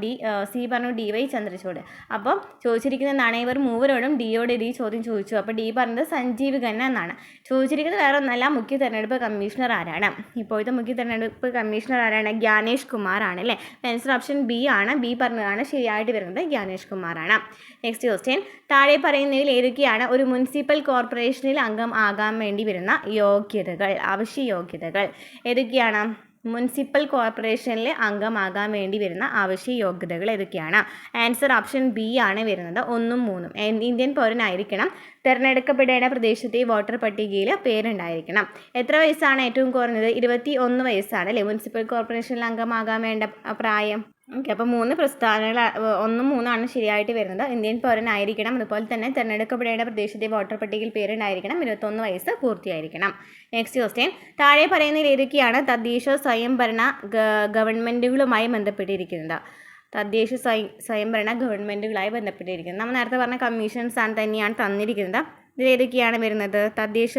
സി പറഞ്ഞു DY ചന്ദ്രചൂഡ്. അപ്പോൾ ചോദിച്ചിരിക്കുന്നതാണ് ഇവർ 3 ഡിയോട് ഈ ചോദ്യം ചോദിച്ചു. അപ്പോൾ ഡി പറഞ്ഞത് സഞ്ജീവ് ഖന്ന എന്നാണ്. ചോദിച്ചിരിക്കുന്നത് വേറെ ഒന്നല്ല, മുഖ്യ തെരഞ്ഞെടുപ്പ് കമ്മീഷണർ ആരാണ്? ഇപ്പോഴത്തെ മുഖ്യ തെരഞ്ഞെടുപ്പ് കമ്മീഷണർ ആരാണ്? ജ്ഞാനേഷ് കുമാർ ആണ് അല്ലേ. ആൻസർ ഓപ്ഷൻ ബി ആണ്. ബി പറഞ്ഞതാണ് ശരിയായിട്ട് വരുന്നത്, ജ്ഞാനേഷ് കുമാറാണ്. നെക്സ്റ്റ് ക്വസ്റ്റ്യൻ, താഴെ പറയുന്നതിൽ ഏതൊക്കെയാണ് ഒരു മുനിസിപ്പൽ കോർപ്പറേഷനിൽ അംഗം ആകാൻ വേണ്ടി വരുന്ന യോഗ്യതകൾ, അവശ്യ യോഗ്യതകൾ? ഏതൊക്കെയാണ്? മുനിസിപ്പൽ കോർപ്പറേഷനിൽ അംഗമാകാൻ വേണ്ടി വരുന്ന ആവശ്യ യോഗ്യതകൾ ഏതൊക്കെയാണ്? ആൻസർ ഓപ്ഷൻ ബി ആണ് വരുന്നത്, 1ഉം 3ഉം. ഇന്ത്യൻ പൗരനായിരിക്കണം. തിരഞ്ഞെടുക്കപ്പെടേണ്ട പ്രദേശത്തെ വോട്ടർ പട്ടികയിൽ പേരുണ്ടായിരിക്കണം. എത്ര വയസ്സാണ് ഏറ്റവും കുറഞ്ഞത്? 21 വയസ്സാണ് അല്ലേ മുനിസിപ്പൽ കോർപ്പറേഷനിൽ അംഗമാകാൻ വേണ്ട പ്രായം. ഓക്കെ, അപ്പോൾ 3 പ്രസ്താവനകൾ 1ഉം 3ഉമാണ് ശരിയായിട്ട് വരുന്നത്. ഇന്ത്യൻ പൗരനായിരിക്കണം, അതുപോലെ തന്നെ തിരഞ്ഞെടുക്കപ്പെടേണ്ട പ്രദേശത്തെ വോട്ടർ പട്ടികയിൽ പേരുണ്ടായിരിക്കണം, 21 വയസ്സ് പൂർത്തിയായിരിക്കണം. നെക്സ്റ്റ് ക്വസ്റ്റ്യൻ, താഴെ പറയുന്നതിൽ ഏതൊക്കെയാണ് തദ്ദേശ സ്വയംഭരണ ഗവൺമെൻറ്റുകളുമായി ബന്ധപ്പെട്ടിരിക്കുന്നത്? തദ്ദേശ സ്വയംഭരണ ഗവൺമെൻറ്റുകളായി ബന്ധപ്പെട്ടിരിക്കുന്നത് നമ്മൾ നേരത്തെ പറഞ്ഞ കമ്മീഷൻസ് ആണ് തന്നെയാണ് തന്നിരിക്കുന്നത്. ഇതിലേതൊക്കെയാണ് വരുന്നത്? തദ്ദേശ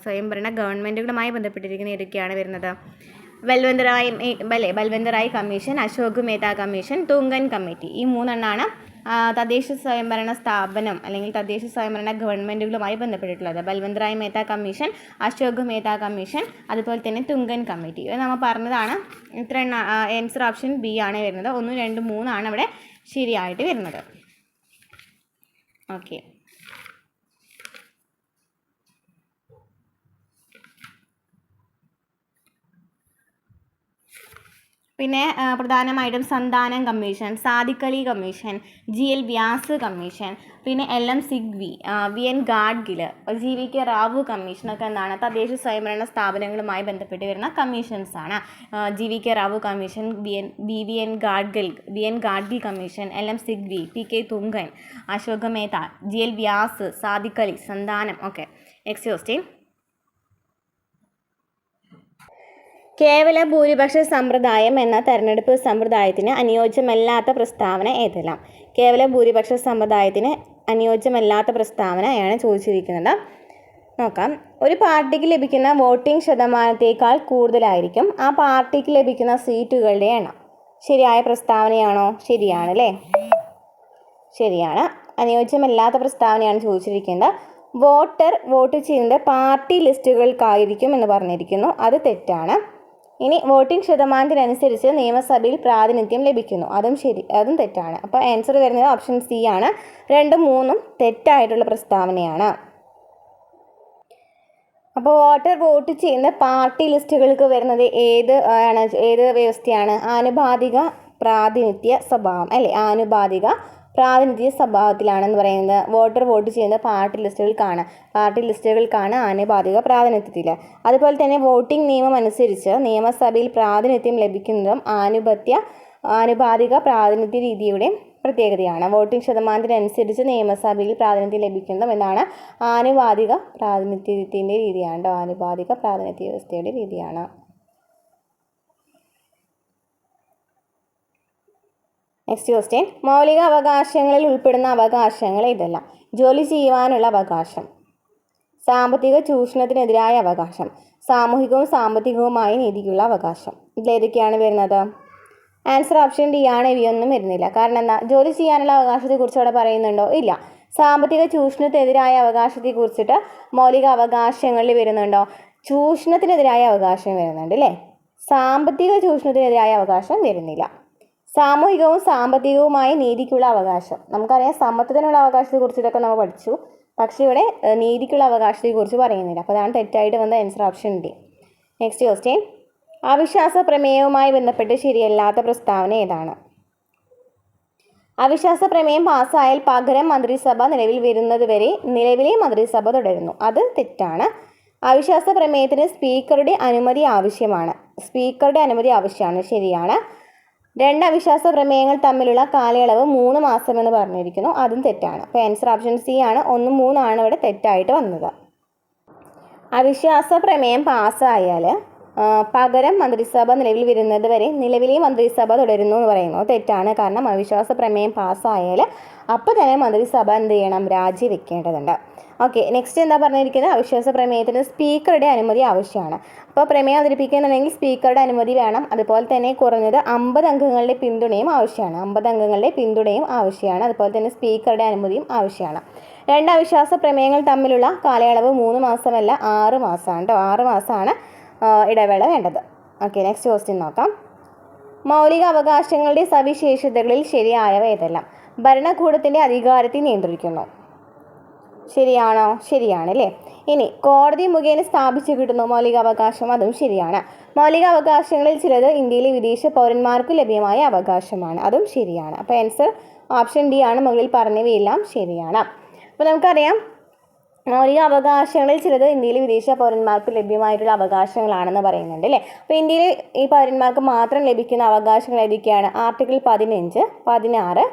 സ്വയംഭരണ ഗവൺമെൻറ്റുകളുമായി ബന്ധപ്പെട്ടിരിക്കുന്ന ഏതൊക്കെയാണ് വരുന്നത്? Balwantrai commission, Ashok Mehta commission, Thungon committee. ഈ 3എണ്ണമാണ് തദ്ദേശ സ്വയംഭരണ സ്ഥാപനം അല്ലെങ്കിൽ തദ്ദേശ സ്വയംഭരണ ഗവൺമെൻറ്റുകളുമായി ബന്ധപ്പെട്ടിട്ടുള്ളത്. ബൽവന്തറായ് മേത്ത കമ്മീഷൻ, അശോക് മേത്ത കമ്മീഷൻ, അതുപോലെ തന്നെ തുങ്കൻ കമ്മിറ്റി. ഇത് നമ്മൾ പറഞ്ഞതാണ്. ഇത്ര ആൻസർ ഓപ്ഷൻ ബി ആണ് വരുന്നത്. 1, 2, 3 ആണ് ഇവിടെ ശരിയായിട്ട് വരുന്നത്. ഓക്കെ, പിന്നെ പ്രധാനമായിട്ടും Santhanam commission, Sadiq Ali commission, GL Vyas commission, പിന്നെ LM Singhvi, VN Gadgil, GVK Rao കമ്മീഷനൊക്കെ എന്താണ് തദ്ദേശ സ്വയംഭരണ സ്ഥാപനങ്ങളുമായി ബന്ധപ്പെട്ട് വരുന്ന കമ്മീഷൻസ് ആണ്. GVK Rao commission, VN Gadgil commission, LM Singhvi, PK Tungan, Ashok Mehta, GL Vyas, Sadiq Ali, Santhanam. Okay, next question, കേവല ഭൂരിപക്ഷ സമ്പ്രദായം എന്ന തെരഞ്ഞെടുപ്പ് സമ്പ്രദായത്തിന് അനുയോജ്യമല്ലാത്ത പ്രസ്താവന ഏതെല്ലാം? കേവല ഭൂരിപക്ഷ സമ്പ്രദായത്തിന് അനുയോജ്യമല്ലാത്ത പ്രസ്താവനയാണ് ചോദിച്ചിരിക്കുന്നത്. നോക്കാം. ഒരു പാർട്ടിക്ക് ലഭിക്കുന്ന വോട്ടിംഗ് ശതമാനത്തേക്കാൾ കൂടുതലായിരിക്കും ആ പാർട്ടിക്ക് ലഭിക്കുന്ന സീറ്റുകളുടെ എണ്ണം. ശരിയായ പ്രസ്താവനയാണോ? ശരിയാണ് അല്ലേ? ശരിയാണ്. അനുയോജ്യമല്ലാത്ത പ്രസ്താവനയാണ് ചോദിച്ചിരിക്കുന്നത്. വോട്ടർ വോട്ട് ചെയ്യുന്നത് പാർട്ടി ലിസ്റ്റുകൾക്കായിരിക്കും എന്ന് പറഞ്ഞിരിക്കുന്നു. അത് തെറ്റാണ്. ഇനി വോട്ടിംഗ് ശതമാനത്തിനനുസരിച്ച് നിയമസഭയിൽ പ്രാതിനിധ്യം ലഭിക്കുന്നു. അതും തെറ്റാണ്. അപ്പോൾ ആൻസർ വരുന്നത് ഓപ്ഷൻ സി ആണ്. 2ഉം 3ഉം തെറ്റായിട്ടുള്ള പ്രസ്താവനയാണ്. അപ്പോൾ വോട്ടർ വോട്ട് ചെയ്യുന്ന പാർട്ടി ലിസ്റ്റുകൾക്ക് വരുന്നത് ഏത് വ്യവസ്ഥയാണ്? ആനുപാതിക പ്രാതിനിധ്യ സ്വഭാവം അല്ലേ? ആനുപാതിക പ്രാതിനിധ്യ സ്വഭാവത്തിലാണെന്ന് പറയുന്നത്. വോട്ടർ വോട്ട് ചെയ്യുന്ന പാർട്ടി ലിസ്റ്റുകൾക്കാണ് ആനുപാതിക പ്രാതിനിധ്യത്തിൽ. അതുപോലെ തന്നെ വോട്ടിംഗ് നിയമം അനുസരിച്ച് നിയമസഭയിൽ പ്രാതിനിധ്യം ലഭിക്കുന്നതും ആനുപാതിക പ്രാതിനിധ്യ രീതിയുടെ പ്രത്യേകതയാണ്. വോട്ടിംഗ് ശതമാനത്തിനനുസരിച്ച് നിയമസഭയിൽ പ്രാതിനിധ്യം ലഭിക്കുന്നതും എന്നാണ് ആനുപാതിക പ്രാതിനിധ്യത്തിൻ്റെ രീതിയാണ്. ആനുപാതിക പ്രാതിനിധ്യ വ്യവസ്ഥയുടെ രീതിയാണ്. നെക്സ്റ്റ് ക്വസ്റ്റ്യൻ, മൗലിക അവകാശങ്ങളിൽ ഉൾപ്പെടുന്ന അവകാശങ്ങൾ ഏതെല്ലാം? ജോലി ചെയ്യുവാനുള്ള അവകാശം, സാമ്പത്തിക ചൂഷണത്തിനെതിരായ അവകാശം, സാമൂഹികവും സാമ്പത്തികവുമായ നീതിക്കുള്ള അവകാശം. ഇതിലേതൊക്കെയാണ് വരുന്നത്? ആൻസർ ഓപ്ഷൻ ഡി ആണ്. ഇവയൊന്നും വരുന്നില്ല. കാരണം എന്താ? ജോലി ചെയ്യാനുള്ള അവകാശത്തെക്കുറിച്ച് അവിടെ പറയുന്നുണ്ടോ? ഇല്ല. സാമ്പത്തിക ചൂഷണത്തിനെതിരായ അവകാശത്തെക്കുറിച്ചിട്ട് മൗലിക അവകാശങ്ങളിൽ വരുന്നുണ്ടോ? ചൂഷണത്തിനെതിരായ അവകാശം വരുന്നുണ്ട് അല്ലേ? സാമ്പത്തിക ചൂഷണത്തിനെതിരായ അവകാശം വരുന്നില്ല. സാമൂഹികവും സാമ്പത്തികവുമായ നീതിക്കുള്ള അവകാശം, നമുക്കറിയാം സമത്വത്തിനുള്ള അവകാശത്തെക്കുറിച്ചിട്ടൊക്കെ നമ്മൾ പഠിച്ചു. പക്ഷേ ഇവിടെ നീതിക്കുള്ള അവകാശത്തെക്കുറിച്ച് പറയുന്നില്ല. അപ്പോൾ അതാണ് തെറ്റായിട്ട് വന്ന answer option D. Next question, അവിശ്വാസ പ്രമേയവുമായി ബന്ധപ്പെട്ട് ശരിയല്ലാത്ത പ്രസ്താവന ഏതാണ്? അവിശ്വാസ പ്രമേയം പാസ്സായാൽ പകരം മന്ത്രിസഭ നിലവിൽ വരുന്നത് വരെ നിലവിലെ മന്ത്രിസഭ തുടരുന്നു. അത് തെറ്റാണ്. അവിശ്വാസ പ്രമേയത്തിന് സ്പീക്കറുടെ അനുമതി ആവശ്യമാണ്. ശരിയാണ്. 2 അവിശ്വാസ പ്രമേയങ്ങൾ തമ്മിലുള്ള കാലയളവ് 3 മാസമെന്ന് പറഞ്ഞിരിക്കുന്നു. അതും തെറ്റാണ്. അപ്പോൾ ആൻസർ ഓപ്ഷൻ സി ആണ്. 1ഉം 3ഉം ആണ് ഇവിടെ തെറ്റായിട്ട് വന്നത്. അവിശ്വാസ പ്രമേയം പാസ്സായാൽ പകരം മന്ത്രിസഭ നിലവിൽ വരുന്നത് വരെ നിലവിലെ മന്ത്രിസഭ തുടരുന്നു എന്ന് പറയുന്നു. തെറ്റാണ്. കാരണം അവിശ്വാസ പ്രമേയം പാസ്സായാൽ അപ്പോൾ തന്നെ മന്ത്രിസഭ എന്ത് ചെയ്യണം? രാജിവെക്കേണ്ടതുണ്ട്. ഓക്കെ, നെക്സ്റ്റ് എന്താ പറഞ്ഞിരിക്കുന്നത്? അവിശ്വാസ പ്രമേയത്തിന് സ്പീക്കറുടെ അനുമതി ആവശ്യമാണ്. അപ്പോൾ പ്രമേയം അവതരിപ്പിക്കുന്നുണ്ടെങ്കിൽ സ്പീക്കറുടെ അനുമതി വേണം. അതുപോലെ തന്നെ കുറഞ്ഞത് 50 അംഗങ്ങളുടെ പിന്തുണയും ആവശ്യമാണ്. അതുപോലെ തന്നെ സ്പീക്കറുടെ അനുമതിയും ആവശ്യമാണ്. 2 അവിശ്വാസ പ്രമേയങ്ങൾ തമ്മിലുള്ള കാലയളവ് 3 മാസമല്ല 6 മാസമാണ് കേട്ടോ. 6 മാസമാണ് ഇടവേള വേണ്ടത്. ഓക്കെ, നെക്സ്റ്റ് ക്വസ്റ്റ്യൻ നോക്കാം. മൗലിക അവകാശങ്ങളുടെ സവിശേഷതകളിൽ ശരിയായവ ഏതെല്ലാം? ഭരണകൂടത്തിൻ്റെ അധികാരത്തെ നിയന്ത്രിക്കുന്നു. ശരിയാണോ? ശരിയാണ് അല്ലേ. ഇനി കോടതി മുഖേന സ്ഥാപിച്ചു കിട്ടുന്നു മൗലികാവകാശം, അതും ശരിയാണ്. മൗലികാവകാശങ്ങളിൽ ചിലത് ഇന്ത്യയിലെ വിദേശ പൗരന്മാർക്ക് ലഭ്യമായ അവകാശമാണ്, അതും ശരിയാണ്. അപ്പോൾ ആൻസർ ഓപ്ഷൻ ഡി ആണ്. മുകളിൽ പറഞ്ഞവയെല്ലാം ശരിയാണ്. അപ്പോൾ നമുക്കറിയാം മൗലിക അവകാശങ്ങളിൽ ചിലത് ഇന്ത്യയിലെ വിദേശ പൗരന്മാർക്ക് ലഭ്യമായിട്ടുള്ള അവകാശങ്ങളാണെന്ന് പറയുന്നുണ്ട് അല്ലേ. അപ്പോൾ ഇന്ത്യയിൽ ഈ പൗരന്മാർക്ക് മാത്രം ലഭിക്കുന്ന അവകാശങ്ങൾ ഏതൊക്കെയാണ്? ആർട്ടിക്കിൾ 15, 16,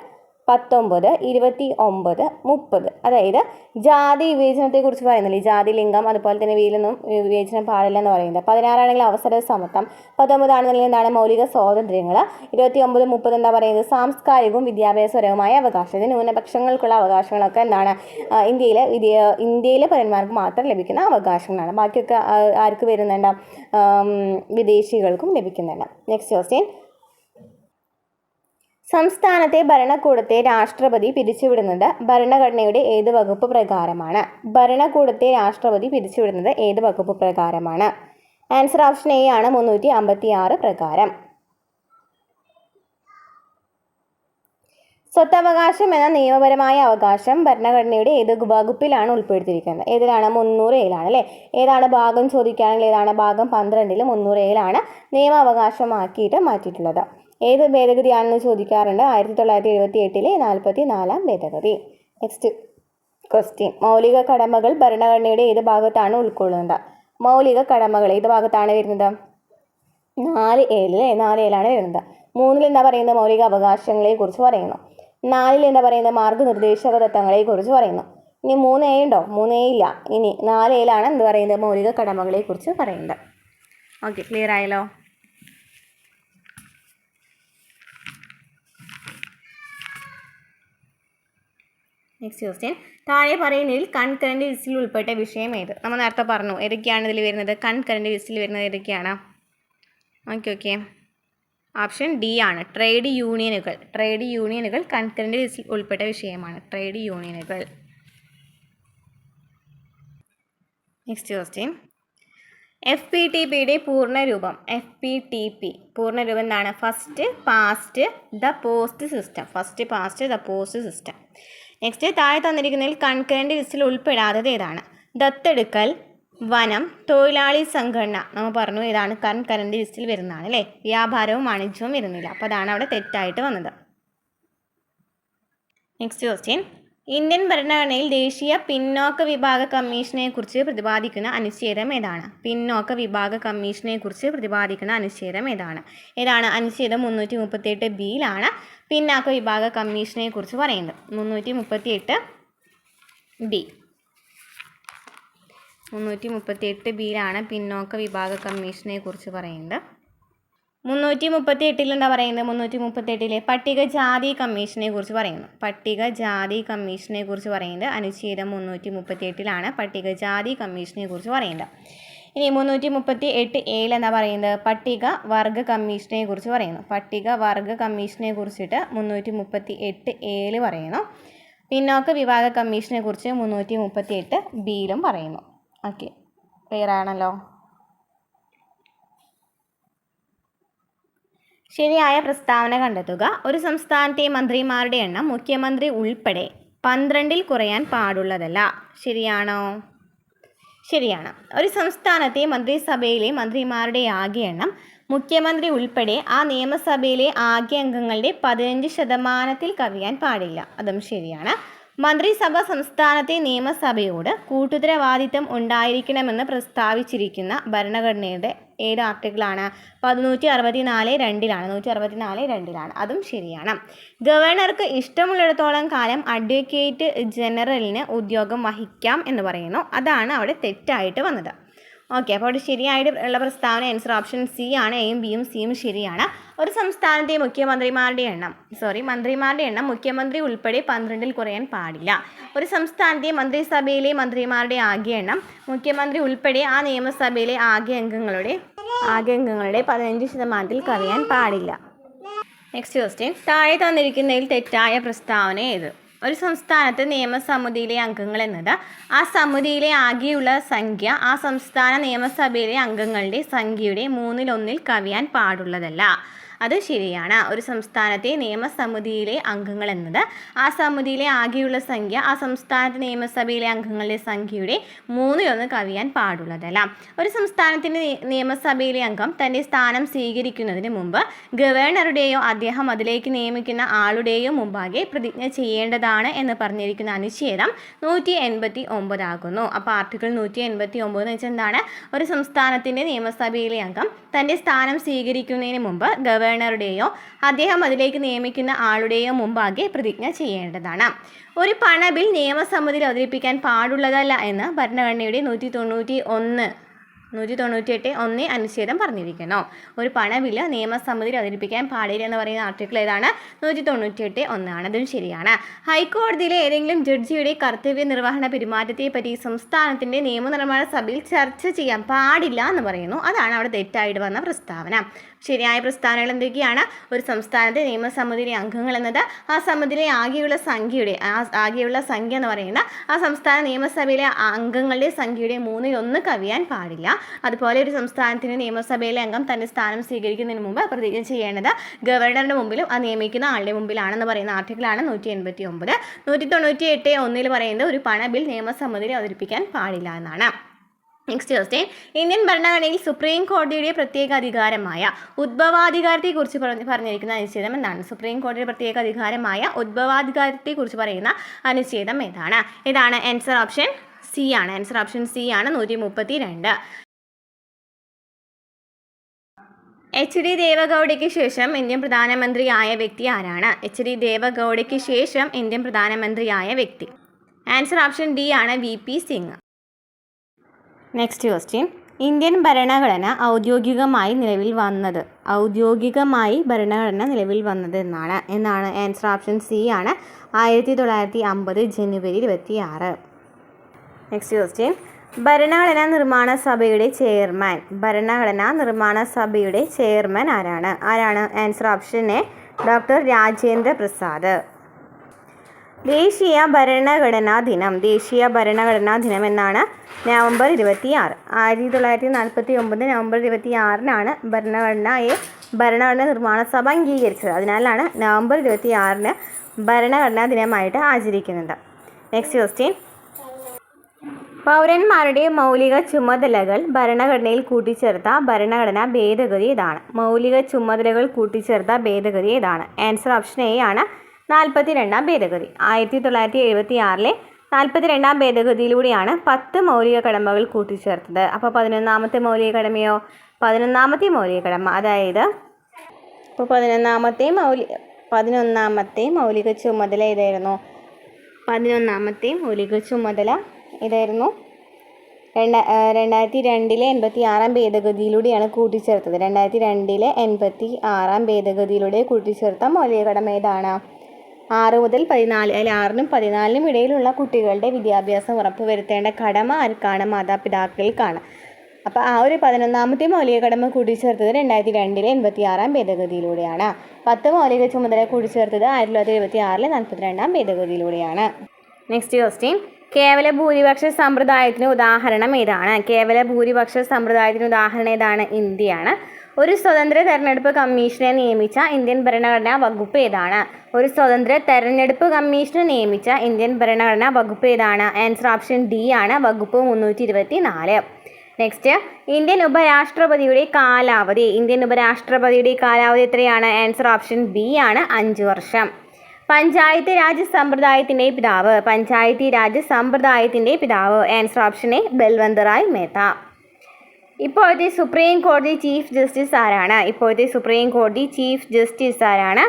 19, 29, 30. അതായത് ജാതി വിവേചനത്തെക്കുറിച്ച് പറയുന്നില്ലേ, ജാതി, ലിംഗം, അതുപോലെ തന്നെ വീലൊന്നും വിവേചനം പാടില്ല എന്ന് പറയുന്നത്. 16 അവസര സമത്വം, 19 എന്താണ്? മൗലിക സ്വാതന്ത്ര്യങ്ങൾ, 29, 30 എന്താ പറയുന്നത്? സാംസ്കാരികവും വിദ്യാഭ്യാസപരവുമായ അവകാശം. ഇത് ന്യൂനപക്ഷങ്ങൾക്കുള്ള അവകാശങ്ങളൊക്കെ എന്താണ്? ഇന്ത്യയിലെ പൗരന്മാർക്ക് മാത്രം ലഭിക്കുന്ന അവകാശങ്ങളാണ്. ബാക്കിയൊക്കെ ആർക്ക് വരുന്നുണ്ട്? വിദേശികൾക്കും ലഭിക്കുന്നുണ്ട്. Next question. സംസ്ഥാനത്തെ ഭരണകൂടത്തെ രാഷ്ട്രപതി പിരിച്ചുവിടുന്നത് ഭരണഘടനയുടെ ഏത് വകുപ്പ് പ്രകാരമാണ്? ഭരണകൂടത്തെ രാഷ്ട്രപതി പിരിച്ചുവിടുന്നത് ഏത് വകുപ്പ് പ്രകാരമാണ്? ആൻസർ ഓപ്ഷൻ എ ആണ്, 356 പ്രകാരം. സ്വത്തവകാശം എന്ന നിയമപരമായ അവകാശം ഭരണഘടനയുടെ ഏത് വകുപ്പിലാണ് ഉൾപ്പെടുത്തിയിരിക്കുന്നത്? ഏതിലാണ്? 300A അല്ലേ. ഏതാണ് ഭാഗം ചോദിക്കുകയാണെങ്കിൽ ഏതാണ്? ഭാഗം 12 300A നിയമാവകാശമാക്കിയിട്ട് മാറ്റിയിട്ടുള്ളത്. ഏത് ഭേദഗതിയാണെന്ന് ചോദിക്കാറുണ്ട്. 1978 44 ഭേദഗതി. Next question. മൗലിക കടമകൾ ഭരണഘടനയുടെ ഏത് ഭാഗത്താണ് ഉൾക്കൊള്ളുന്നത്? മൗലിക കടമകൾ ഏത് ഭാഗത്താണ് വരുന്നത്? 4A 4Aലാണ് വരുന്നത്. 3 എന്താ പറയുന്നത്? മൗലിക അവകാശങ്ങളെ കുറിച്ച് പറയുന്നു. 4 എന്താ പറയുന്നത്? മാർഗനിർദ്ദേശക തത്വങ്ങളെ കുറിച്ച് പറയുന്നു. ഇനി 3A ഉണ്ടോ? 3A ഇല്ല. ഇനി 4Aലാണ് എന്ത് പറയുന്നത്? മൗലിക കടമകളെ കുറിച്ച് പറയുന്നത്. ഓക്കെ, ക്ലിയർ ആയല്ലോ. Next question. താഴെ പറയുന്നതിൽ കൺകറന്റ് ലിസ്റ്റിൽ ഉൾപ്പെട്ട വിഷയം ഏത്? നമ്മൾ നേരത്തെ പറഞ്ഞു ഏതൊക്കെയാണ് ഇതിൽ വരുന്നത്. കൺകറന്റ് ലിസ്റ്റിൽ വരുന്നത് ഏതൊക്കെയാണ്? ഓക്കെ. ഓപ്ഷൻ ഡി ആണ്, ട്രേഡ് യൂണിയനുകൾ. ട്രേഡ് യൂണിയനുകൾ കൺകറന്റ് ലിസ്റ്റിൽ ഉൾപ്പെട്ട വിഷയമാണ്. ട്രേഡ് യൂണിയനുകൾ. Next question. FPTPയുടെ പൂർണ്ണരൂപം. FPTP പൂർണ്ണരൂപം എന്താണ്? First past the post system. First past the post system. Next, താഴെ തന്നിരിക്കുന്നതിൽ കൺകറന്റ് ലിസ്റ്റിൽ ഉൾപ്പെടാത്തത് ഏതാണ്? ദത്തെടുക്കൽ, വനം, തൊഴിലാളി സംഘടന. നമ്മൾ പറഞ്ഞു ഏതാണ്? കൺകറന്റ് ലിസ്റ്റിൽ വരുന്നതാണ് അല്ലേ. വ്യാപാരവും വാണിജ്യവും വരുന്നില്ല. അപ്പോൾ അതാണ് അവിടെ തെറ്റായിട്ട് വന്നത്. Next question. ഇന്ത്യൻ ഭരണഘടനയിൽ ദേശീയ പിന്നോക്ക വിഭാഗ കമ്മീഷനെ കുറിച്ച് പ്രതിപാദിക്കുന്ന അനുച്ഛേദം ഏതാണ്? പിന്നോക്ക വിഭാഗ കമ്മീഷനെ കുറിച്ച് പ്രതിപാദിക്കുന്ന അനുച്ഛേദം ഏതാണ്? അനുച്ഛേദം 338B പിന്നാക്ക വിഭാഗ കമ്മീഷനെ കുറിച്ച് പറയുന്നത്. 338B. 338B പിന്നോക്ക വിഭാഗ കമ്മീഷനെ കുറിച്ച് പറയുന്നത്. 338 എന്താ പറയുന്നത്? 338 പട്ടികജാതി കമ്മീഷനെ കുറിച്ച് പറയുന്നു. പട്ടികജാതി കമ്മീഷനെ കുറിച്ച് പറയുന്നത് അനുച്ഛേദം 338 പട്ടികജാതി കമ്മീഷനെ കുറിച്ച് പറയുന്നത്. ഇനി 338A എന്താ പറയുന്നത്? പട്ടിക വർഗ കമ്മീഷനെ കുറിച്ച് പറയുന്നു. പട്ടിക വർഗ കമ്മീഷനെ കുറിച്ചിട്ട് 338A പറയുന്നു. പിന്നോക്ക വിഭാഗ കമ്മീഷനെ കുറിച്ച് 338B പറയുന്നു. ഓക്കെ, ക്ലിയർ ആണല്ലോ. ശരിയായ പ്രസ്താവന കണ്ടെത്തുക. ഒരു സംസ്ഥാനത്തെ മന്ത്രിമാരുടെ എണ്ണം മുഖ്യമന്ത്രി ഉൾപ്പെടെ 12 കുറയാൻ പാടുള്ളതല്ല. ശരിയാണോ? ശരിയാണ്. ഒരു സംസ്ഥാനത്തെ മന്ത്രിസഭയിലെ മന്ത്രിമാരുടെ ആകെ എണ്ണം മുഖ്യമന്ത്രി ഉൾപ്പെടെ ആ നിയമസഭയിലെ ആകെ അംഗങ്ങളുടെ 15% കവിയാൻ പാടില്ല. അതും ശരിയാണ്. മന്ത്രിസഭ സംസ്ഥാനത്തെ നിയമസഭയോട് കൂട്ടുത്തരവാദിത്തം ഉണ്ടായിരിക്കണമെന്ന് പ്രസ്താവിച്ചിരിക്കുന്ന ഭരണഘടനയുടെ ഏത് ആർട്ടിക്കിളാണ്? 164(2) അതും ശരിയാണ്. ഗവർണർക്ക് ഇഷ്ടമുള്ളിടത്തോളം കാലം അഡ്വക്കേറ്റ് ജനറലിന് ഉദ്യോഗം വഹിക്കാം എന്ന് പറയുന്നു. അതാണ് അവിടെ തെറ്റായിട്ട് വന്നത്. ഓക്കെ, അപ്പോൾ അവിടെ ശരിയായിട്ട് ഉള്ള പ്രസ്താവന ആൻസർ ഓപ്ഷൻ സി ആണ്. എയും ബിയും സിയും ശരിയാണ്. ഒരു സംസ്ഥാനത്തെ മന്ത്രിമാരുടെ എണ്ണം മുഖ്യമന്ത്രി ഉൾപ്പെടെ 12 കുറയാൻ പാടില്ല. ഒരു സംസ്ഥാനത്തെ മന്ത്രിസഭയിലെ മന്ത്രിമാരുടെ ആകെ എണ്ണം മുഖ്യമന്ത്രി ഉൾപ്പെടെ ആ നിയമസഭയിലെ ആകെ അംഗങ്ങളുടെ 15% കവിയാൻ പാടില്ല. Next question. താഴെ തന്നിരിക്കുന്നതിൽ തെറ്റായ പ്രസ്താവന ഏത്? ഒരു സംസ്ഥാനത്ത് നിയമസമിതിയിലെ അംഗങ്ങൾ എന്നത് ആ സമിതിയിലെ ആകെയുള്ള സംഖ്യ ആ സംസ്ഥാന നിയമസഭയിലെ അംഗങ്ങളുടെ സംഖ്യയുടെ 1/3 കവിയാൻ പാടുള്ളതല്ല. അത് ശരിയാണ്. ഒരു സംസ്ഥാനത്തെ നിയമസമിതിയിലെ അംഗങ്ങൾ എന്നത് ആ സമിതിയിലെ ആകെയുള്ള സംഖ്യ ആ സംസ്ഥാനത്തെ നിയമസഭയിലെ അംഗങ്ങളുടെ സംഖ്യയുടെ 3/1 കവിയാൻ പാടുള്ളതല്ല. ഒരു സംസ്ഥാനത്തിൻ്റെ നിയമസഭയിലെ അംഗം തൻ്റെ സ്ഥാനം സ്വീകരിക്കുന്നതിന് മുമ്പ് ഗവർണറുടെയോ അദ്ദേഹം അതിലേക്ക് നിയമിക്കുന്ന ആളുടെയോ മുമ്പാകെ പ്രതിജ്ഞ ചെയ്യേണ്ടതാണ് എന്ന് പറഞ്ഞിരിക്കുന്ന അനുച്ഛേദം 189 ആകുന്നു. അപ്പോൾ ആർട്ടിക്കിൾ 189 എന്ന് വെച്ചാൽ എന്താണ്? ഒരു സംസ്ഥാനത്തിൻ്റെ നിയമസഭയിലെ അംഗം തൻ്റെ സ്ഥാനം സ്വീകരിക്കുന്നതിന് മുമ്പ് ഗവർണറുടെയോ അദ്ദേഹം അതിലേക്ക് നിയമിക്കുന്ന ആളുടെയോ മുമ്പാകെ പ്രതിജ്ഞ ചെയ്യേണ്ടതാണ്. ഒരു പണബിൽ നിയമസമിതിയിൽ അവതരിപ്പിക്കാൻ പാടുള്ളതല്ല എന്ന് ഭരണഘടനയുടെ 198 അനുച്ഛേദം പറഞ്ഞിരിക്കുന്നു. ഒരു പണബില്ല് നിയമസമിതിയിൽ അവതരിപ്പിക്കാൻ പാടില്ല എന്ന് പറയുന്ന ആർട്ടിക്കിൾ ഏതാണ്? 198(1) ആണ്. അതും ശരിയാണ്. ഹൈക്കോടതിയിലെ ഏതെങ്കിലും ജഡ്ജിയുടെ കർത്തവ്യ നിർവഹണ പെരുമാറ്റത്തെപ്പറ്റി സംസ്ഥാനത്തിൻ്റെ നിയമനിർമ്മാണ സഭയിൽ ചർച്ച ചെയ്യാൻ പാടില്ല എന്ന് പറയുന്നു. അതാണ് അവിടെ തെറ്റായിട്ട് വന്ന പ്രസ്താവന. ശരിയായ പ്രസ്താവനകൾ എന്തൊക്കെയാണ്? ഒരു സംസ്ഥാനത്തെ നിയമസമിതിയിലെ അംഗങ്ങൾ എന്നത് ആ സമിതിയിലെ ആകെയുള്ള സംഖ്യ എന്ന് പറയുന്ന ആ സംസ്ഥാന നിയമസഭയിലെ അംഗങ്ങളുടെ സംഖ്യയുടെ 3/1 കവിയാൻ പാടില്ല. അതുപോലെ ഒരു സംസ്ഥാനത്തിന് നിയമസഭയിലെ അംഗം തൻ്റെ സ്ഥാനം സ്വീകരിക്കുന്നതിന് മുമ്പ് പ്രതിജ്ഞ ചെയ്യേണ്ടത് ഗവർണറുടെ മുമ്പിലും ആ നിയമിക്കുന്ന ആളുടെ മുമ്പിലാണെന്ന് പറയുന്ന ആർട്ടിക്കിളാണ് 189. 198(1) പറയുന്നത് ഒരു പണബിൽ നിയമസമിതിയിൽ അവതരിപ്പിക്കാൻ പാടില്ല എന്നാണ്. Next question. ഇന്ത്യൻ ഭരണഘടനയിൽ സുപ്രീം കോടതിയുടെ പ്രത്യേക അധികാരമായ ഉദ്ഭവാധികാരത്തെക്കുറിച്ച് പറഞ്ഞിരിക്കുന്ന അനുച്ഛേദം എന്താണ്? സുപ്രീം കോടതിയുടെ പ്രത്യേക അധികാരമായ ഉദ്ഭവാധികാരത്തെക്കുറിച്ച് പറയുന്ന അനുച്ഛേദം ഏതാണ്? ഇതാണ് ആൻസർ ഓപ്ഷൻ സി ആണ്. ആൻസർ ഓപ്ഷൻ സി ആണ്. 132. എച്ച്.ഡി. ദേവഗൗഡയ്ക്ക് ശേഷം ഇന്ത്യൻ പ്രധാനമന്ത്രിയായ വ്യക്തി ആരാണ്? എച്ച്.ഡി. ദേവഗൗഡയ്ക്ക് ശേഷം ഇന്ത്യൻ പ്രധാനമന്ത്രിയായ വ്യക്തി. ആൻസർ ഓപ്ഷൻ ഡി ആണ്. VP. Singh. Next question. Indian ഭരണഘടന ഔദ്യോഗികമായി നിലവിൽ വന്നത് എന്നാണ് ആൻസർ ഓപ്ഷൻ സി ആണ്. 1950 ജനുവരി 26. Next question. ഭരണഘടനാ നിർമ്മാണ സഭയുടെ ചെയർമാൻ ആരാണ്? Answer option A doctor Rajendra Prasad. ദേശീയ ഭരണഘടനാ ദിനം എന്നാണ്? നവംബർ 26. 1949 നവംബർ 26 ഭരണഘടനാ നിർമ്മാണ സഭ അംഗീകരിച്ചത്. അതിനാലാണ് നവംബർ 26 ഭരണഘടനാ ദിനമായിട്ട് ആചരിക്കുന്നത്. Next question. പൗരന്മാരുടെ മൗലിക ചുമതലകൾ ഭരണഘടനയിൽ കൂട്ടിച്ചേർത്ത ഭരണഘടനാ ഭേദഗതി ഏതാണ്? ആൻസർ ഓപ്ഷൻ എ ആണ്. 42-ാം ഭേദഗതി. 1976 42-ാം ഭേദഗതിയിലൂടെയാണ് 10 മൗലിക കടമകൾ കൂട്ടിച്ചേർത്തത്. അപ്പോൾ 11ാമത്തെ മൗലിക കടമയോ? 11ാമത്തെ മൗലിക കടമ അതായത് ഇപ്പോൾ 11ാമത്തെ മൗലിക ചുമതല ഏതായിരുന്നു? 11ാമത്തെ മൗലിക ചുമതല ഇതായിരുന്നു. 2002 86-ാം ഭേദഗതിയിലൂടെയാണ് കൂട്ടിച്ചേർത്തത്. 2002 86-ാം ഭേദഗതിയിലൂടെ കൂട്ടിച്ചേർത്ത മൗലിക കടമ ഏതാണ്? 6 മുതൽ 14, അതിൽ 6-നും 14-നും ഇടയിലുള്ള കുട്ടികളുടെ വിദ്യാഭ്യാസം ഉറപ്പുവരുത്തേണ്ട കടമ ആർക്കാണ്? മാതാപിതാക്കൾക്കാണ്. അപ്പോൾ ആ ഒരു 11ാമത്തെ മൗലിക കടമ കൂട്ടിച്ചേർത്തത് 2002 86-ാം ഭേദഗതിയിലൂടെയാണ്. 10 മൗലിക ചുമതല കൂട്ടിച്ചേർത്തത് 1976 42-ാം ഭേദഗതിയിലൂടെയാണ്. Next question. കേവല ഭൂരിപക്ഷ സമ്പ്രദായത്തിന് ഉദാഹരണം ഏതാണ്? ഇന്ത്യയാണ്. ഒരു സ്വതന്ത്ര തെരഞ്ഞെടുപ്പ് കമ്മീഷനെ നിയമിച്ച ഇന്ത്യൻ ഭരണഘടനാ വകുപ്പ് ഏതാണ്? ആൻസർ ഓപ്ഷൻ ഡി ആണ്. വകുപ്പ് 324. നെക്സ്റ്റ്. ഇന്ത്യൻ ഉപരാഷ്ട്രപതിയുടെ കാലാവധി എത്രയാണ്? ആൻസർ ഓപ്ഷൻ ബി ആണ്. 5 വർഷം. പഞ്ചായത്ത് രാജ് സമ്പ്രദായത്തിൻ്റെ പിതാവ്. Answer option A Balwant Rai Mehta. ഇപ്പോഴത്തെ സുപ്രീം കോടതി ചീഫ് ജസ്റ്റിസ് ആരാണ്?